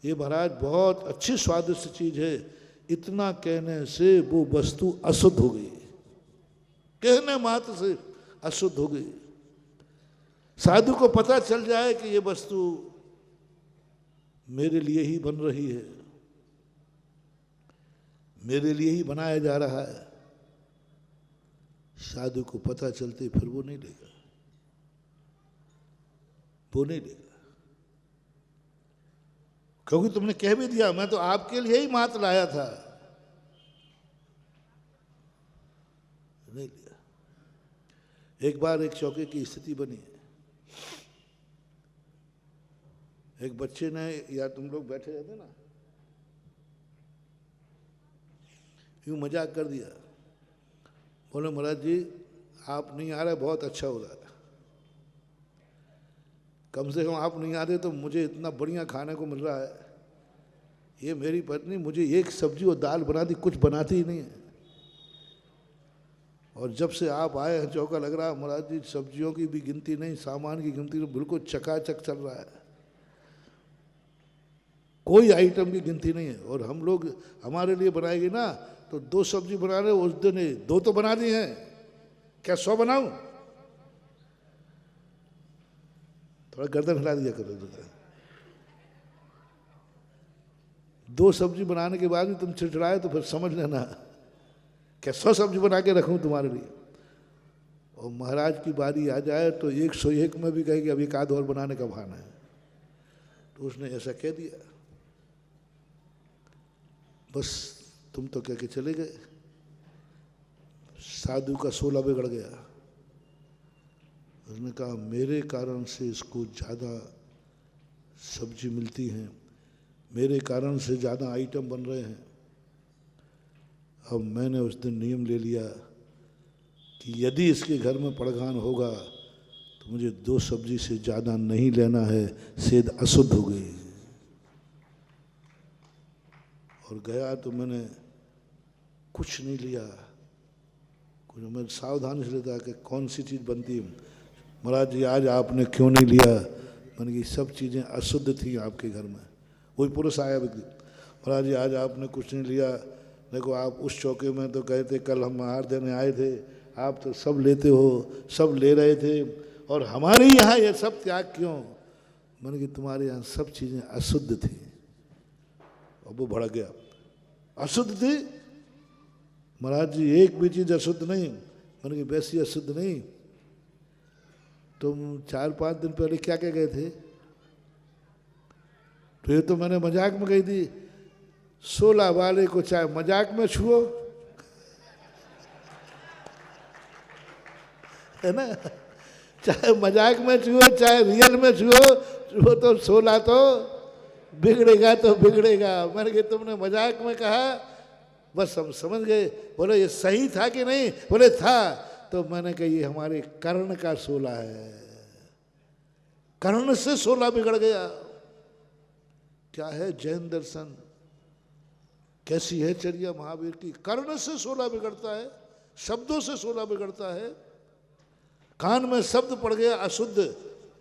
ये महाराज बहुत अच्छी स्वादिष्ट चीज है। इतना कहने से वो वस्तु अशुद्ध हो गई, कहने मात्र से अशुद्ध हो गई। साधु को पता चल जाए कि ये वस्तु मेरे लिए ही बन रही है, मेरे लिए ही बनाया जा रहा है, साधु को पता चलते फिर वो नहीं लेगा, वो नहीं लेगा। क्योंकि तुमने कह भी दिया मैं तो आपके लिए ही मात्र लाया था। नहीं लिया। एक बार एक चौके की स्थिति बनी, एक बच्चे ने, या तुम लोग बैठे रहते ना, यूं मजाक कर दिया, बोले महाराज जी आप नहीं आ रहे, बहुत अच्छा हो रहा है, कम से कम आप नहीं आ रहे तो मुझे इतना बढ़िया खाने को मिल रहा है। ये मेरी पत्नी मुझे एक सब्जी और दाल बनाती, कुछ बनाती ही नहीं है, और जब से आप आए हैं चौका लग रहा है महाराज जी सब्जियों की भी गिनती नहीं, सामान की गिनती नहीं, बिल्कुल चकाचक चल रहा है, कोई आइटम की गिनती नहीं है। और हम लोग हमारे लिए बनाएगी ना तो 2 सब्जी बना रहे, उस दिन 2 तो बना दी हैं, क्या 100 बनाऊं? थोड़ा गर्दन हिला दिया करो। 2 सब्जी बनाने के बाद भी तुम चिड़चिड़ाए तो फिर समझ लेना क्या 100 सब्जी बना के रखूं तुम्हारे लिए। और महाराज की बारी आ जाए तो 101 में भी कहेगी अब एक आध और बनाने का बहाना है, तो उसने ऐसा कह दिया, बस तुम तो कह के चले गए। साधु का 16 बिगड़ गया। उसने कहा मेरे कारण से इसको ज़्यादा सब्जी मिलती हैं, मेरे कारण से ज़्यादा आइटम बन रहे हैं। अब मैंने उस दिन नियम ले लिया कि यदि इसके घर में पड़गान होगा तो मुझे 2 सब्जी से ज़्यादा नहीं लेना है, सेध अशुद्ध हो गई। और गया तो मैंने कुछ नहीं लिया, कुछ मैं सावधानी से लेता कि कौन सी चीज़ बनती है। महाराज जी आज आपने क्यों नहीं लिया? मैंने कहा सब चीज़ें अशुद्ध थी आपके घर में। वही पुरुष आया व्यक्ति, महाराज जी आज आपने कुछ नहीं लिया, देखो आप उस चौके में तो गए थे, कल हम आहार देने आए थे, आप तो सब लेते हो, सब ले रहे थे, और हमारे यहाँ ये सब त्याग क्यों? मैंने कहा तुम्हारे यहाँ सब चीज़ें अशुद्ध थी। और वो भड़क गया, अशुद्ध थी? महाराज जी एक भी चीज़ अशुद्ध नहीं। मैंने कहा वैसी अशुद्ध नहीं, तुम 4-5 दिन पहले क्या क्या गए थे? तो ये तो मैंने मजाक में कही थी, 16 वाले को चाहे मजाक में छुओ, है ना, चाहे मजाक में छुओ चाहे रियल में छुओ, छुओ तो 16 तो बिगड़ेगा तो बिगड़ेगा। मैंने कहा तुमने मजाक में कहा, बस हम समझ गए। बोले ये सही था कि नहीं? बोले था। तो मैंने कहा ये हमारे कर्ण का 16 है, कर्ण से 16 बिगड़ गया। क्या है जैन दर्शन, कैसी है चर्या महावीर की? कर्ण से 16 बिगड़ता है, शब्दों से 16 बिगड़ता है। कान में शब्द पड़ गया अशुद्ध,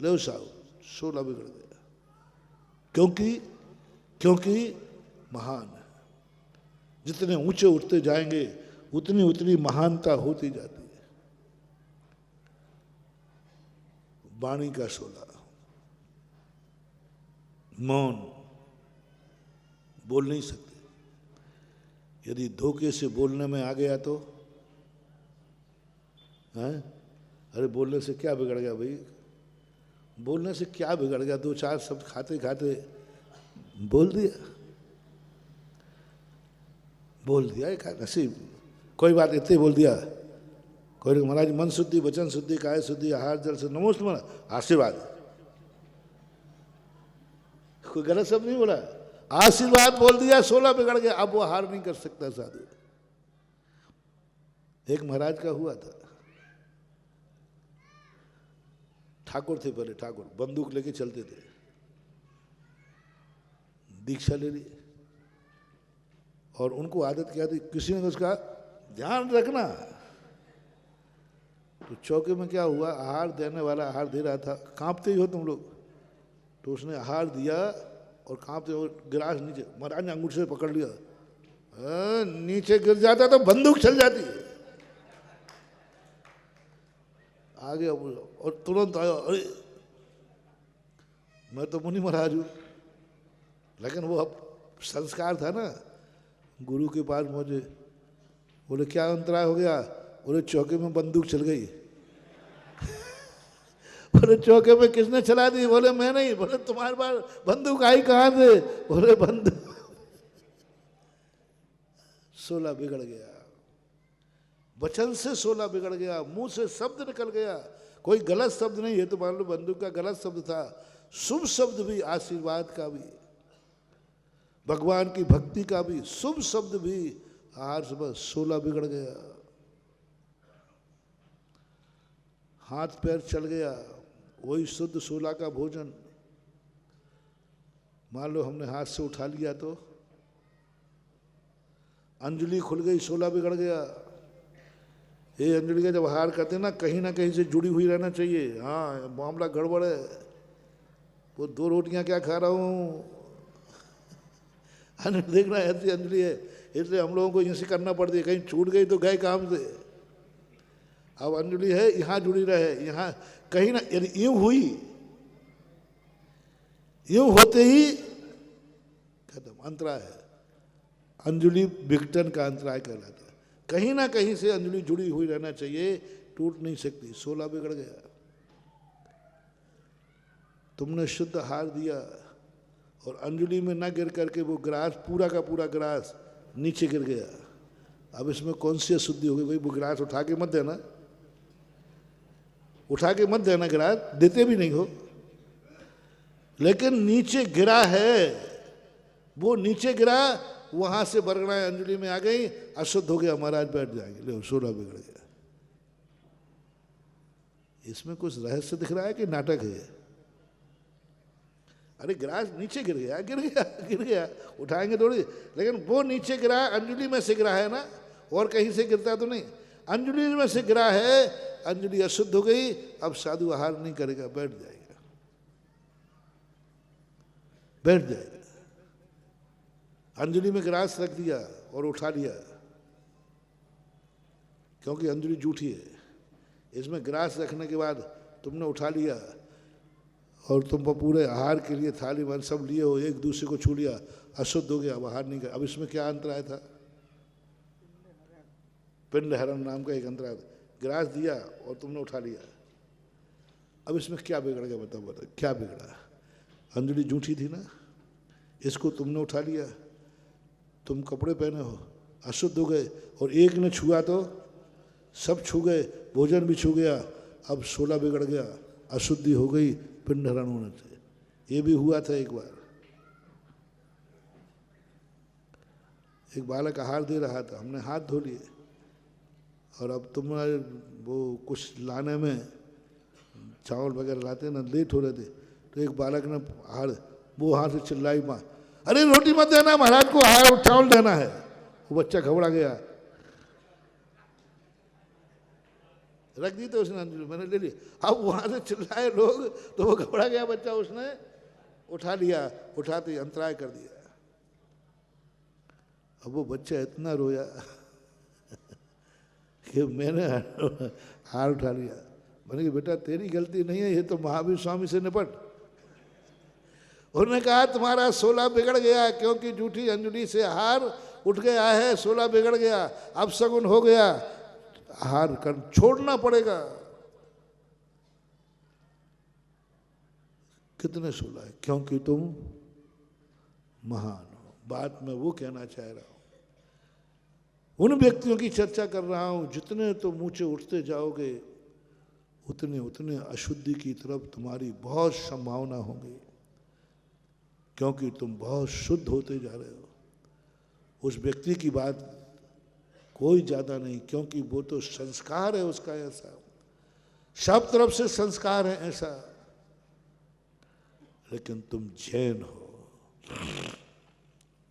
ले साहब 16 बिगड़ गया। क्योंकि महान है, जितने ऊंचे उठते जाएंगे उतनी उतनी महानता होती जाती है। वाणी का 16, मौन, बोल नहीं सकते। यदि धोखे से बोलने में आ गया तो हैं? अरे बोलने से क्या बिगड़ गया भाई? बोलने से क्या बिगड़ गया? 2-4 शब्द खाते खाते बोल दिया एक नसीब, कोई बात इतने बोल दिया। कोई महाराज मन शुद्धि, वचन शुद्धि, काय शुद्धि, आहार जल से नमोस्त मन आशीर्वाद, कोई गलत शब्द नहीं बोला, आशीर्वाद बोल दिया, 16 बिगड़ गया। अब वो हार नहीं कर सकता साधु। एक महाराज का हुआ था, ठाकुर थे पहले, ठाकुर बंदूक लेके चलते थे, दीक्षा ले ली, और उनको आदत क्या थी, किसी ने उसका ध्यान रखना। तो चौके में क्या हुआ, आहार देने वाला आहार दे रहा था, कांपते ही हो तुम लोग, तो उसने आहार दिया और कांपते हो, गिलास नीचे, महाराज ने अंगूठे से पकड़ लिया, नीचे गिर जाता तो बंदूक चल जाती है। आगे और तुरंत आया, अरे मैं तो मुनि महाराज हूँ, लेकिन वो अब संस्कार था ना, गुरु के पास मुझे बोले क्या अंतराय हो गया? बोले चौके में बंदूक चल गई। बोले चौके में किसने चला दी? बोले मैं नहीं। बोले तुम्हारे पास बंदूक आई कहाँ से? बोले बंदूक। 16 बिगड़ गया। वचन से 16 बिगड़ गया, मुंह से शब्द निकल गया, कोई गलत शब्द नहीं, ये तो मान लो बंदूक का गलत शब्द था, शुभ शब्द भी, आशीर्वाद का भी, भगवान की भक्ति का भी, शुभ शब्द भी, आहार से बस 16 बिगड़ गया, हाथ पैर चल गया, वही शुद्ध 16 का भोजन। मान लो हमने हाथ से उठा लिया तो अंजलि खुल गई, 16 बिगड़ गया। ये अंजलि का जब आहार करते ना कहीं से जुड़ी हुई रहना चाहिए। हाँ मामला गड़बड़ है, वो 2 रोटियां क्या खा रहा हूँ, देखना ऐसी अंजलि है, इसलिए हम लोगों को इसे करना पड़ती है, कहीं छूट गई तो गए काम से। अब अंजलि है यहाँ जुड़ी रहे, यहाँ कहीं ना, यदि यूं हुई, यूं होते ही खत्म, अंतराय है। अंजलि विघटन का अंतराय कहलाता है। कहीं ना कहीं से अंजलि जुड़ी हुई रहना चाहिए, टूट नहीं सकती। 16 बिगड़ गया, तुमने शुद्ध आहार दिया और अंजलि में न गिर करके वो ग्रास, पूरा का पूरा ग्रास नीचे गिर गया। अब इसमें कौन सी अशुद्धि होगी भाई? वो ग्रास उठा के मत देना, उठा के मत देना, ग्रास देते भी नहीं हो, लेकिन नीचे गिरा है, वो नीचे गिरा, वहां से बरगड़ाएं अंजलि में आ गई, अशुद्ध हो गया, महाराज बैठ जाएंगे, ले 16 बिगड़ गया। इसमें कुछ रहस्य दिख रहा है कि नाटक है? अरे गिलास नीचे गिर गया, गिर गया, उठाएंगे थोड़ी, लेकिन वो नीचे गिरा, अंजलि में से गिरा है ना, और कहीं से गिरता तो नहीं, अंजलि में से गिरा है, अंजलि अशुद्ध हो गई, अब साधु आहार नहीं करेगा, बैठ जाएगा, बैठ जाएगा। अंजलि में गिलास रख दिया और उठा लिया, क्योंकि अंजलि जूठी है। इसमें गिलास रखने के बाद तुमने उठा लिया और तुम पूरे आहार के लिए थाली मान सब लिए हो, एक दूसरे को छू लिया, अशुद्ध हो गया, अब आहार नहीं कर। अब इसमें क्या अंतराय था? पिंड हरण नाम का एक अंतराय था। गिलास दिया और तुमने उठा लिया, अब इसमें क्या बिगड़ गया? बताओ क्या बिगड़ा? अंजलि जूठी थी ना, इसको तुमने उठा लिया, तुम कपड़े पहने हो, अशुद्ध हो गए, और एक ने छुआ तो सब छू गए, भोजन भी छू गया, अब 16 बिगड़ गया, अशुद्धि हो गई, पिंड हरण होने से। ये भी हुआ था एक बार, एक बालक आहार दे रहा था, हमने हाथ धो लिए, और अब तुम्हारे वो कुछ लाने में चावल वगैरह लाते ना, लेट हो रहे थे, तो एक बालक ने आहार, वो हाथ से चिल्लाई, माँ अरे रोटी मत देना, महाराज को आहार चावल देना है। वो बच्चा घबरा गया, रख दी तो उसने अंजलि, मैंने ले लिया। अब वहां से चिल्लाए लोग तो वो घबरा गया बच्चा, उसने उठा लिया, उठाते ही अंतराय कर दिया। अब वो बच्चा इतना रोया कि मैंने हार उठा लिया। मैंने कहा बेटा तेरी गलती नहीं है, ये तो महावीर स्वामी से निपट। उन्होंने कहा तुम्हारा 16 बिगड़ गया, क्योंकि जूठी अंजलि से आहार उठ गया है, 16 बिगड़ गया, अब सगुन हो गया, आहार कर छोड़ना पड़ेगा। कितने 16 है? क्योंकि तुम महान हो। बात मैं वो कहना चाह रहा हूं, उन व्यक्तियों की चर्चा कर रहा हूं, जितने तुम ऊंचे उठते जाओगे उतने उतने अशुद्धि की तरफ तुम्हारी बहुत संभावना होगी, क्योंकि तुम बहुत शुद्ध होते जा रहे हो। उस व्यक्ति की बात कोई ज्यादा नहीं, क्योंकि वो तो संस्कार है उसका ऐसा, सब तरफ से संस्कार है ऐसा। लेकिन तुम जैन हो,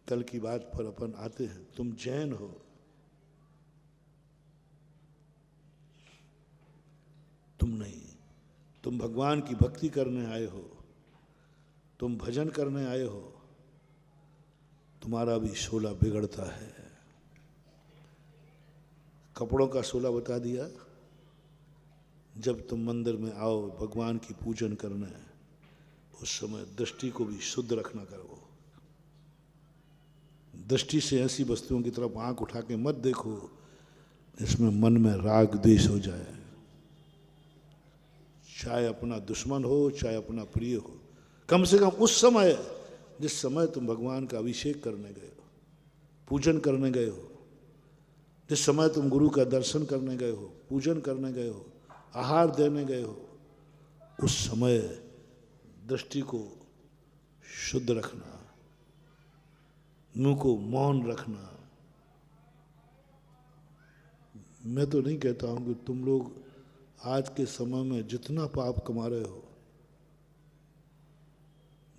कल की बात पर अपन आते हैं, तुम जैन हो, तुम नहीं, तुम भगवान की भक्ति करने आए हो, तुम भजन करने आए हो, तुम्हारा भी 16 बिगड़ता है। कपड़ों का 16 बता दिया, जब तुम मंदिर में आओ भगवान की पूजन करने, उस समय दृष्टि को भी शुद्ध रखना करो। दृष्टि से ऐसी वस्तुओं की तरफ आंख उठा के मत देखो इसमें मन में राग द्वेष हो जाए, चाहे अपना दुश्मन हो चाहे अपना प्रिय हो। कम से कम उस समय जिस समय तुम भगवान का अभिषेक करने गए हो, पूजन करने गए हो, जिस समय तुम गुरु का दर्शन करने गए हो, पूजन करने गए हो, आहार देने गए हो, उस समय दृष्टि को शुद्ध रखना, मुंह को मौन रखना। मैं तो नहीं कहता हूं कि तुम लोग आज के समय में जितना पाप कमा रहे हो,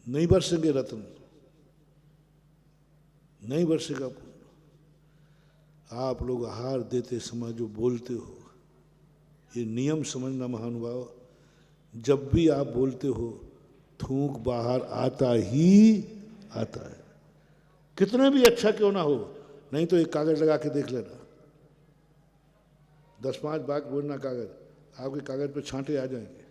नहीं बरसेंगे रत्न, नहीं बरसेगा पुण्य। आप लोग आहार देते समय जो बोलते हो, ये नियम समझना महानुभाव, जब भी आप बोलते हो थूक बाहर आता ही आता है, कितने भी अच्छा क्यों ना हो। नहीं तो एक कागज लगा के देख लेना, 10-5 बार बोलना कागज, आपके कागज पे छांटे आ जाएंगे,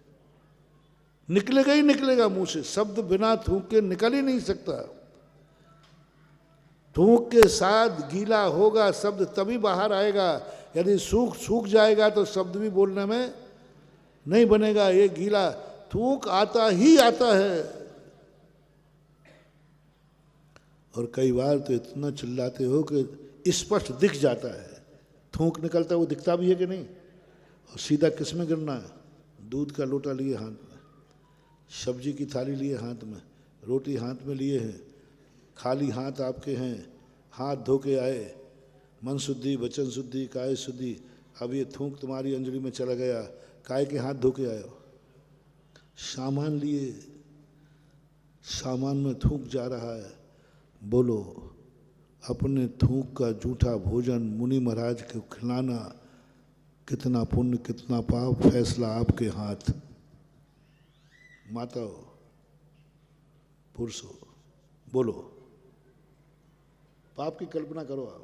निकलेगा ही निकलेगा मुंह से। शब्द बिना थूक के निकल ही नहीं सकता। थूक के साथ गीला होगा शब्द तभी बाहर आएगा। यदि सूख जाएगा तो शब्द भी बोलने में नहीं बनेगा। ये गीला थूक आता ही आता है। और कई बार तो इतना चिल्लाते हो कि स्पष्ट दिख जाता है, थूक निकलता है, वो दिखता भी है कि नहीं। और सीधा किस में गिरना है? दूध का लोटा लिए हाथ में, सब्जी की थाली लिए हाथ में, रोटी हाथ में लिए हैं, खाली हाथ आपके हैं, हाथ धो के आए, मन शुद्धि, वचन शुद्धि, काय शुद्धि। अब ये थूक तुम्हारी अंजलि में चला गया, काय के हाथ धो के आए हो। सामान लिए, सामान में थूक जा रहा है। बोलो, अपने थूक का जूठा भोजन मुनि महाराज को खिलाना कितना पुण्य कितना पाप, फैसला आपके हाथ। माता हो, पुरुष हो, बोलो। पाप की कल्पना करो आप।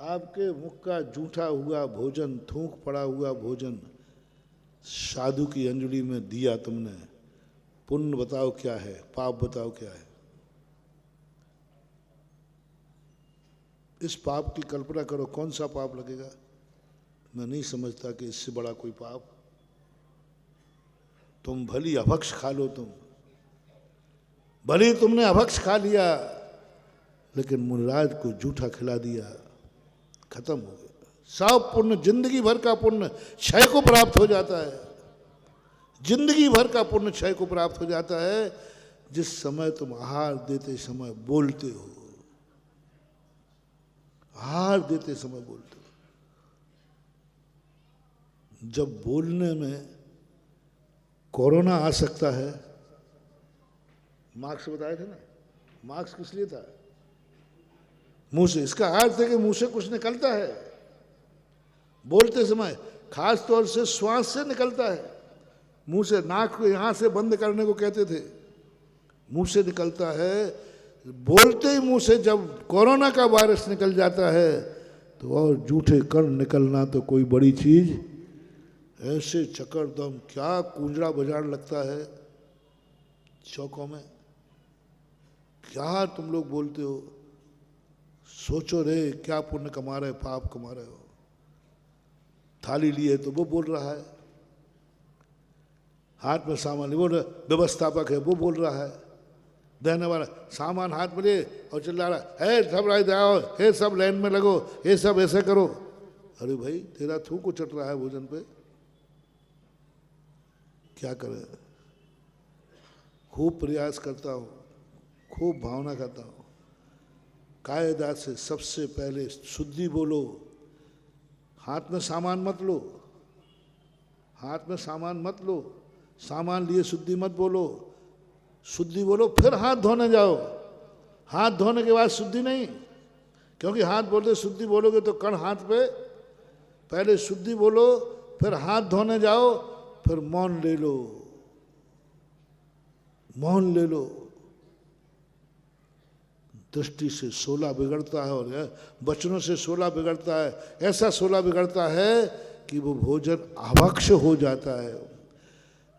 आपके मुख का जूठा हुआ भोजन, थूक पड़ा हुआ भोजन साधु की अंजलि में दिया तुमने, पुण्य बताओ क्या है, पाप बताओ क्या है। इस पाप की कल्पना करो, कौन सा पाप लगेगा। मैं नहीं समझता कि इससे बड़ा कोई पाप। तुम भली अभक्ष खा लो, तुम भली तुमने अभक्ष खा लिया, लेकिन मुनिराज को जूठा खिला दिया, खत्म हो गया। सब पुण्य, जिंदगी भर का पुण्य क्षय को प्राप्त हो जाता है। जिंदगी भर का पुण्य क्षय को प्राप्त हो जाता है। जिस समय तुम आहार देते समय बोलते हो, आहार देते समय बोलते हो, जब बोलने में कोरोना आ सकता है। मार्क्स बताए थे ना, मार्क्स किस लिए था? मुंह से। इसका अर्थ है कि मुंह से कुछ निकलता है बोलते समय, खास तौर से श्वास से निकलता है। मुंह से, नाक को यहां से बंद करने को कहते थे, मुंह से निकलता है। बोलते ही मुंह से जब कोरोना का वायरस निकल जाता है तो और जूठे कण निकलना तो कोई बड़ी चीज। ऐसे चकरदम क्या कूंजड़ा बाजार लगता है चौकों में। क्या तुम लोग बोलते हो, सोचो रे क्या पुण्य कमा रहे, पाप कमा रहे हो। थाली लिए तो वो बोल रहा है, हाथ में सामान वो व्यवस्थापक है वो बोल रहा है, देने वाला सामान हाथ में लिए और चिल्ला रहा है सब राय जाओ, हे सब लाइन में लगो, ये सब ऐसे करो। अरे भाई तेरा थूक को चट रहा है भोजन पे, क्या करे। खूब प्रयास करता हूँ, खूब भावना करता हूँ, कायदा से सबसे पहले शुद्धि बोलो। हाथ में सामान मत लो, हाथ में सामान मत लो, सामान लिए शुद्धि मत बोलो। शुद्धि बोलो फिर हाथ धोने जाओ। हाथ धोने के बाद शुद्धि नहीं, क्योंकि हाथ बोलते शुद्धि बोलोगे तो कण हाथ पे। पहले शुद्धि बोलो फिर हाथ धोने जाओ, फिर मौन ले लो, मौन ले लो। दृष्टि से 16 बिगड़ता है और वचनों से 16 बिगड़ता है। ऐसा 16 बिगड़ता है कि वो भोजन अभक्ष हो जाता है।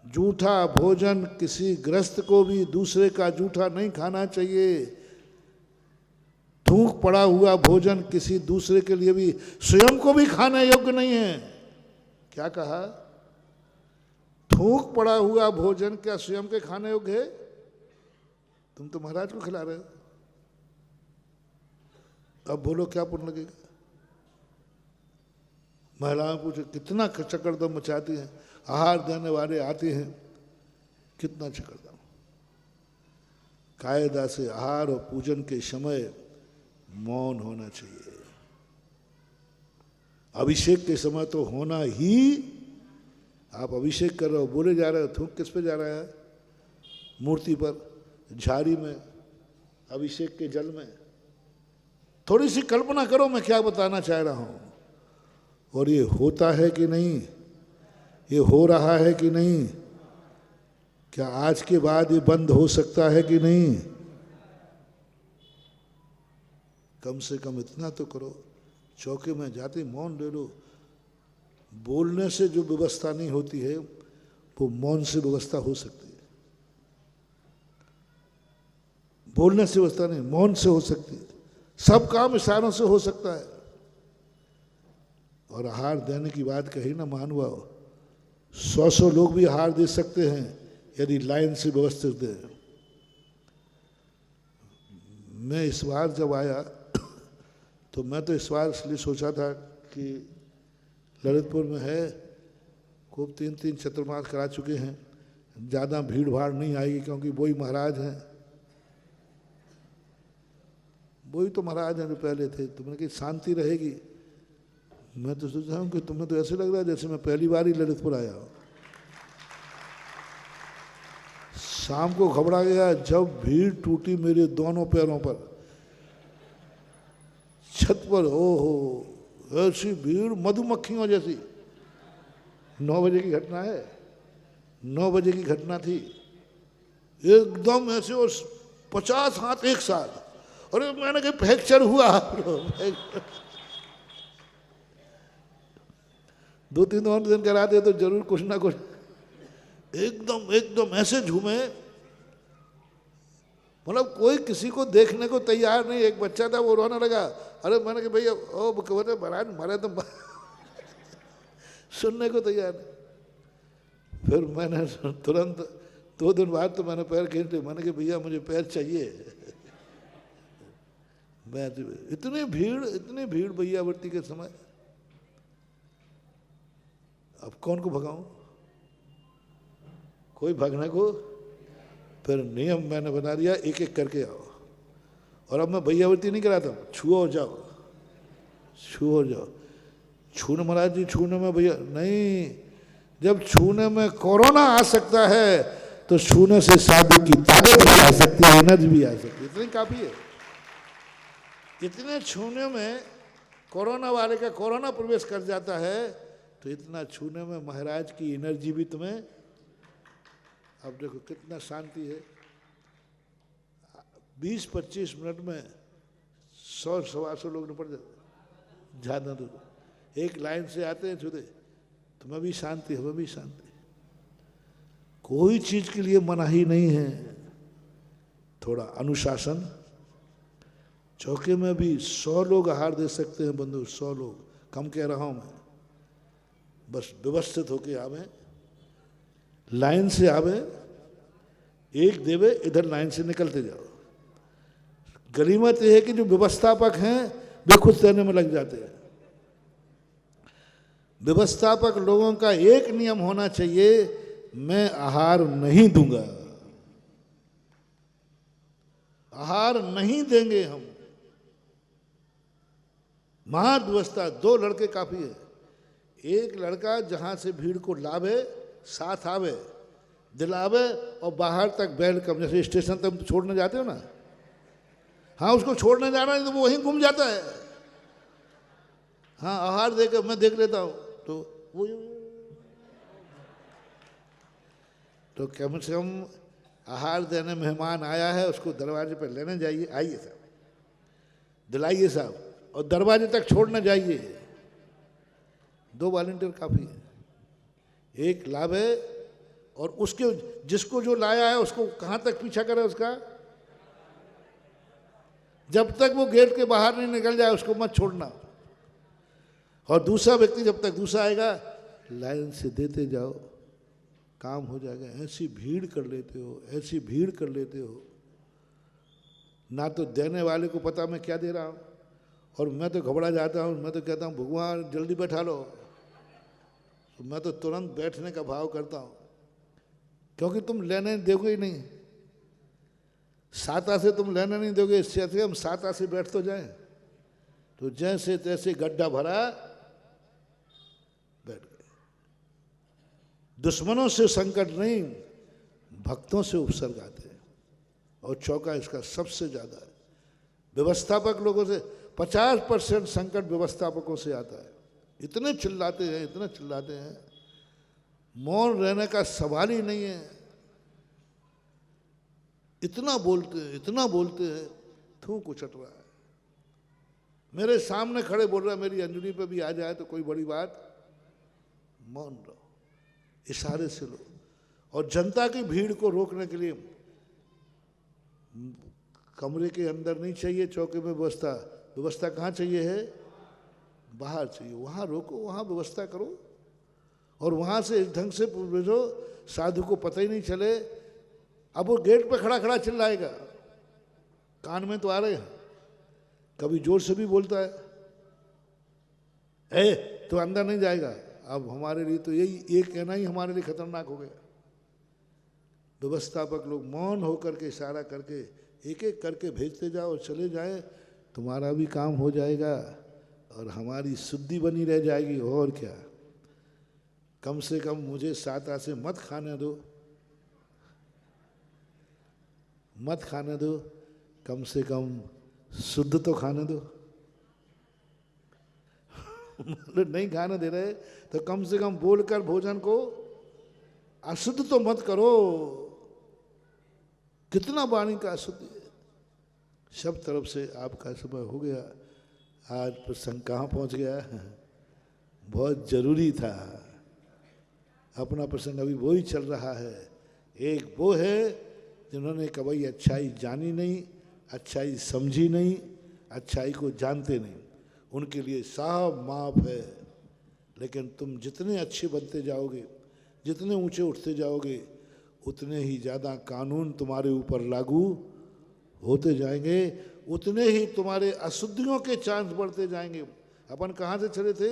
जूठा भोजन किसी ग्रस्त को भी दूसरे का जूठा नहीं खाना चाहिए। थूक पड़ा हुआ भोजन किसी दूसरे के लिए भी, स्वयं को भी खाने योग्य नहीं है। क्या कहा? थूक पड़ा हुआ भोजन क्या स्वयं के खाने योग्य है? तुम तो महाराज को खिला रहे हो। अब बोलो क्या पुण्य लगेगा? महिलाएं पूछो कितना चक्करदम मचाती हैं, आहार देने वाले आते हैं, कितना चक्करदम। कायदा से आहार और पूजन के समय मौन होना चाहिए। अभिषेक के समय तो होना ही। आप अभिषेक कर रहे हो, बोले जा रहे हो, थूक किस पे जा रहा है? मूर्ति पर, झाड़ी में, अभिषेक के जल में। थोड़ी सी कल्पना करो मैं क्या बताना चाह रहा हूं। और ये होता है कि नहीं, ये हो रहा है कि नहीं, क्या आज के बाद ये बंद हो सकता है कि नहीं? कम से कम इतना तो करो, चौके में जाते मौन ले लो। बोलने से जो व्यवस्था नहीं होती है वो मौन से व्यवस्था हो सकती है। बोलने से व्यवस्था नहीं, मौन से हो सकती है। सब काम इशारों से हो सकता है। और आहार देने की बात कही ना महानुभाव, 100 लोग भी आहार दे सकते हैं यदि लाइन से व्यवस्थित दे। मैं इस बार जब आया तो मैं तो इस बार इसलिए सोचा था कि ललितपुर में है, खूब 3 चतुर्मास करा चुके हैं, ज़्यादा भीड़ भाड़ नहीं आएगी क्योंकि वही महाराज हैं, वही तो महाराज हैं जो पहले थे। तो मैंने कहा शांति रहेगी। मैं तो सोचा हूँ कि तुम्हें तो ऐसे लग रहा है जैसे मैं पहली बार ही ललितपुर आया हूँ। शाम को घबरा गया जब भीड़ टूटी मेरे दोनों पैरों पर, छत पर। ओहो, ऐसी भीड़ मधुमक्खियों जैसी। 9 बजे की घटना है, 9 बजे की घटना थी। एकदम ऐसे, और 50 हाथ एक साथ। अरे मैंने कहा फ्रैक्चर हुआ। 2-3 और दिन कराते तो जरूर कुछ ना कुछ। एकदम ऐसे झूमे, मतलब कोई किसी को देखने को तैयार नहीं। एक बच्चा था वो रोने लगा। अरे मैंने कहा भैया ओ महाराज मारे तो सुनने को तैयार नहीं। फिर मैंने तुरंत 2 दिन बाद तो मैंने पैर खींच लिया। मैंने कहा भैया मुझे पैर चाहिए। मैं इतनी भीड़ भैयावर्ती के समय, अब कौन को भगाऊं? कोई भगने को। फिर नियम मैंने बना दिया, एक एक करके आओ। और अब मैं भैयावर्ती नहीं कराता, छुओ जाओ, छुओ जाओ। छूने महाराज जी, छूने में भैया नहीं। जब छूने में कोरोना आ सकता है तो छूने से साधु की ताकत भी आ सकती है, एनर्जी भी आ सकती है। इतनी काफी है। इतने छूने में कोरोना वाले का कोरोना प्रवेश कर जाता है तो इतना छूने में महाराज की एनर्जी भी तुम्हें। अब देखो कितना शांति है। 20-25 मिनट में 100-125 लोग निपट जाते। ज़्यादा दूर एक लाइन से आते हैं छूते, तुम्हें भी शांति, हमें भी शांति। कोई चीज के लिए मनाही नहीं है। थोड़ा अनुशासन। चौके में भी 100 लोग आहार दे सकते हैं बंधु, 100 लोग, कम कह रहा हूं मैं। बस व्यवस्थित होके आवे, लाइन से आवे, एक देवे, इधर लाइन से निकलते जाओ। गनीमत यह है कि जो व्यवस्थापक हैं वे खुद देने में लग जाते हैं। व्यवस्थापक लोगों का एक नियम होना चाहिए, मैं आहार नहीं दूंगा, आहार नहीं देंगे हम। महाव्यवस्था। 2 लड़के काफी है। एक लड़का जहां से भीड़ को लावे, साथ आवे, दिलावे और बाहर तक वेलकम। जैसे स्टेशन तक छोड़ने जाते हो ना, हाँ उसको छोड़ने जाना है तो वो वहीं घूम जाता है। हाँ आहार देकर मैं देख लेता हूँ तो वो, तो कम से कम आहार देने मेहमान आया है उसको दरवाजे पर लेने जाइए, आइए साहब, दिलाइए साहब, और दरवाजे तक छोड़ने जाइए। 2 वॉलंटियर काफी है। एक लावे और उसके जिसको जो लाया है उसको कहां तक पीछा करे उसका, जब तक वो गेट के बाहर नहीं निकल जाए उसको मत छोड़ना। और दूसरा व्यक्ति जब तक दूसरा आएगा लाइन से देते जाओ, काम हो जाएगा। ऐसी भीड़ कर लेते हो, ऐसी भीड़ कर लेते हो, ना तो देने वाले को पता मैं क्या दे रहा हूँ, और मैं तो घबरा जाता हूँ। मैं तो कहता हूँ भगवान जल्दी बैठा लो, तो मैं तो तुरंत बैठने का भाव करता हूँ, क्योंकि तुम लेने दोगे ही नहीं, साता से तुम लेने नहीं दोगे, इससे अच्छे हम साता से बैठ तो जाएं। तो जैसे तैसे गड्ढा भरा, बैठ गए। दुश्मनों से संकट नहीं, भक्तों से उपसर्ग आते हैं। और चौका इसका सबसे ज्यादा है, व्यवस्थापक लोगों से 50% संकट व्यवस्थापकों से आता है। इतने चिल्लाते हैं, इतने चिल्लाते हैं, मौन रहने का सवाल ही नहीं है। इतना बोलते हैं, थूक उछट रहा है। मेरे सामने खड़े बोल रहा है, मेरी अंजलि पे भी आ जाए तो कोई बड़ी बात, मौन रहो, इशारे से लो। और जनता की भीड़ को रोकने के लिए कमरे के अंदर नहीं चाहिए चौके में व्यवस्था, व्यवस्था कहाँ चाहिए है, बाहर चाहिए। वहाँ रोको, वहाँ व्यवस्था करो, और वहाँ से इस ढंग से भेजो साधु को पता ही नहीं चले। अब वो गेट पे खड़ा खड़ा चिल्लाएगा, कान में तो आ रहे हैं, कभी जोर से भी बोलता है, ए तो अंदर नहीं जाएगा। अब हमारे लिए तो यही एक कहना ही हमारे लिए खतरनाक हो गया। व्यवस्थापक लोग मौन होकर के इशारा करके एक एक करके भेजते जाओ, चले जाए, तुम्हारा भी काम हो जाएगा और हमारी शुद्धि बनी रह जाएगी। और क्या, कम से कम मुझे साता से मत खाने दो, मत खाने दो, कम से कम शुद्ध तो खाने दो। नहीं खाने दे रहे तो कम से कम बोलकर भोजन को अशुद्ध तो मत करो। कितना वाणी का अशुद्धि है। सब तरफ से आपका समय हो गया। आज प्रसंग कहाँ पहुँच गया, बहुत जरूरी था। अपना प्रसंग अभी वो ही चल रहा है। एक वो है जिन्होंने कभी अच्छाई जानी नहीं, अच्छाई समझी नहीं, अच्छाई को जानते नहीं, उनके लिए साफ माफ है। लेकिन तुम जितने अच्छे बनते जाओगे, जितने ऊंचे उठते जाओगे, उतने ही ज़्यादा कानून तुम्हारे ऊपर लागू होते जाएंगे, उतने ही तुम्हारे अशुद्धियों के चांस बढ़ते जाएंगे। अपन कहाँ से चले थे?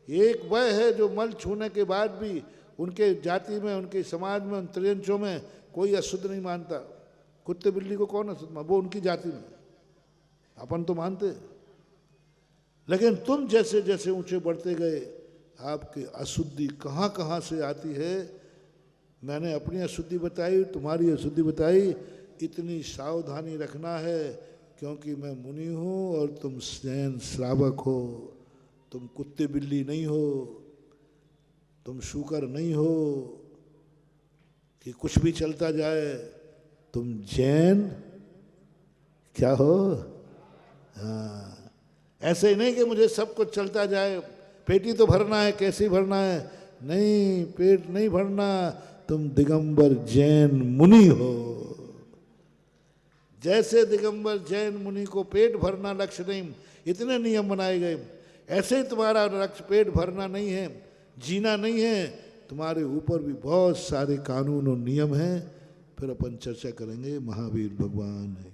एक वह है जो मल छूने के बाद भी उनके जाति में, उनके समाज में, उन त्रियंचों में कोई अशुद्ध नहीं मानता। कुत्ते बिल्ली को कौन अशुद्ध मानता? वो उनकी जाति में, अपन तो मानते। लेकिन तुम जैसे जैसे ऊंचे बढ़ते गए, आपकी अशुद्धि कहाँ कहाँ से आती है। मैंने अपनी अशुद्धि बताई, तुम्हारी अशुद्धि बताई। इतनी सावधानी रखना है, क्योंकि मैं मुनि हूँ और तुम जैन श्रावक हो। तुम कुत्ते बिल्ली नहीं हो, तुम शूकर नहीं हो कि कुछ भी चलता जाए। तुम जैन क्या हो? हाँ, ऐसे ही नहीं कि मुझे सब कुछ चलता जाए, पेटी तो भरना है, कैसे भरना है? नहीं, पेट नहीं भरना। तुम दिगंबर जैन मुनि हो। जैसे दिगंबर जैन मुनि को पेट भरना लक्ष्य नहीं, इतने नियम बनाए गए, ऐसे ही तुम्हारा लक्ष्य पेट भरना नहीं है, जीना नहीं है। तुम्हारे ऊपर भी बहुत सारे कानून और नियम हैं। फिर अपन चर्चा करेंगे। महावीर भगवान है।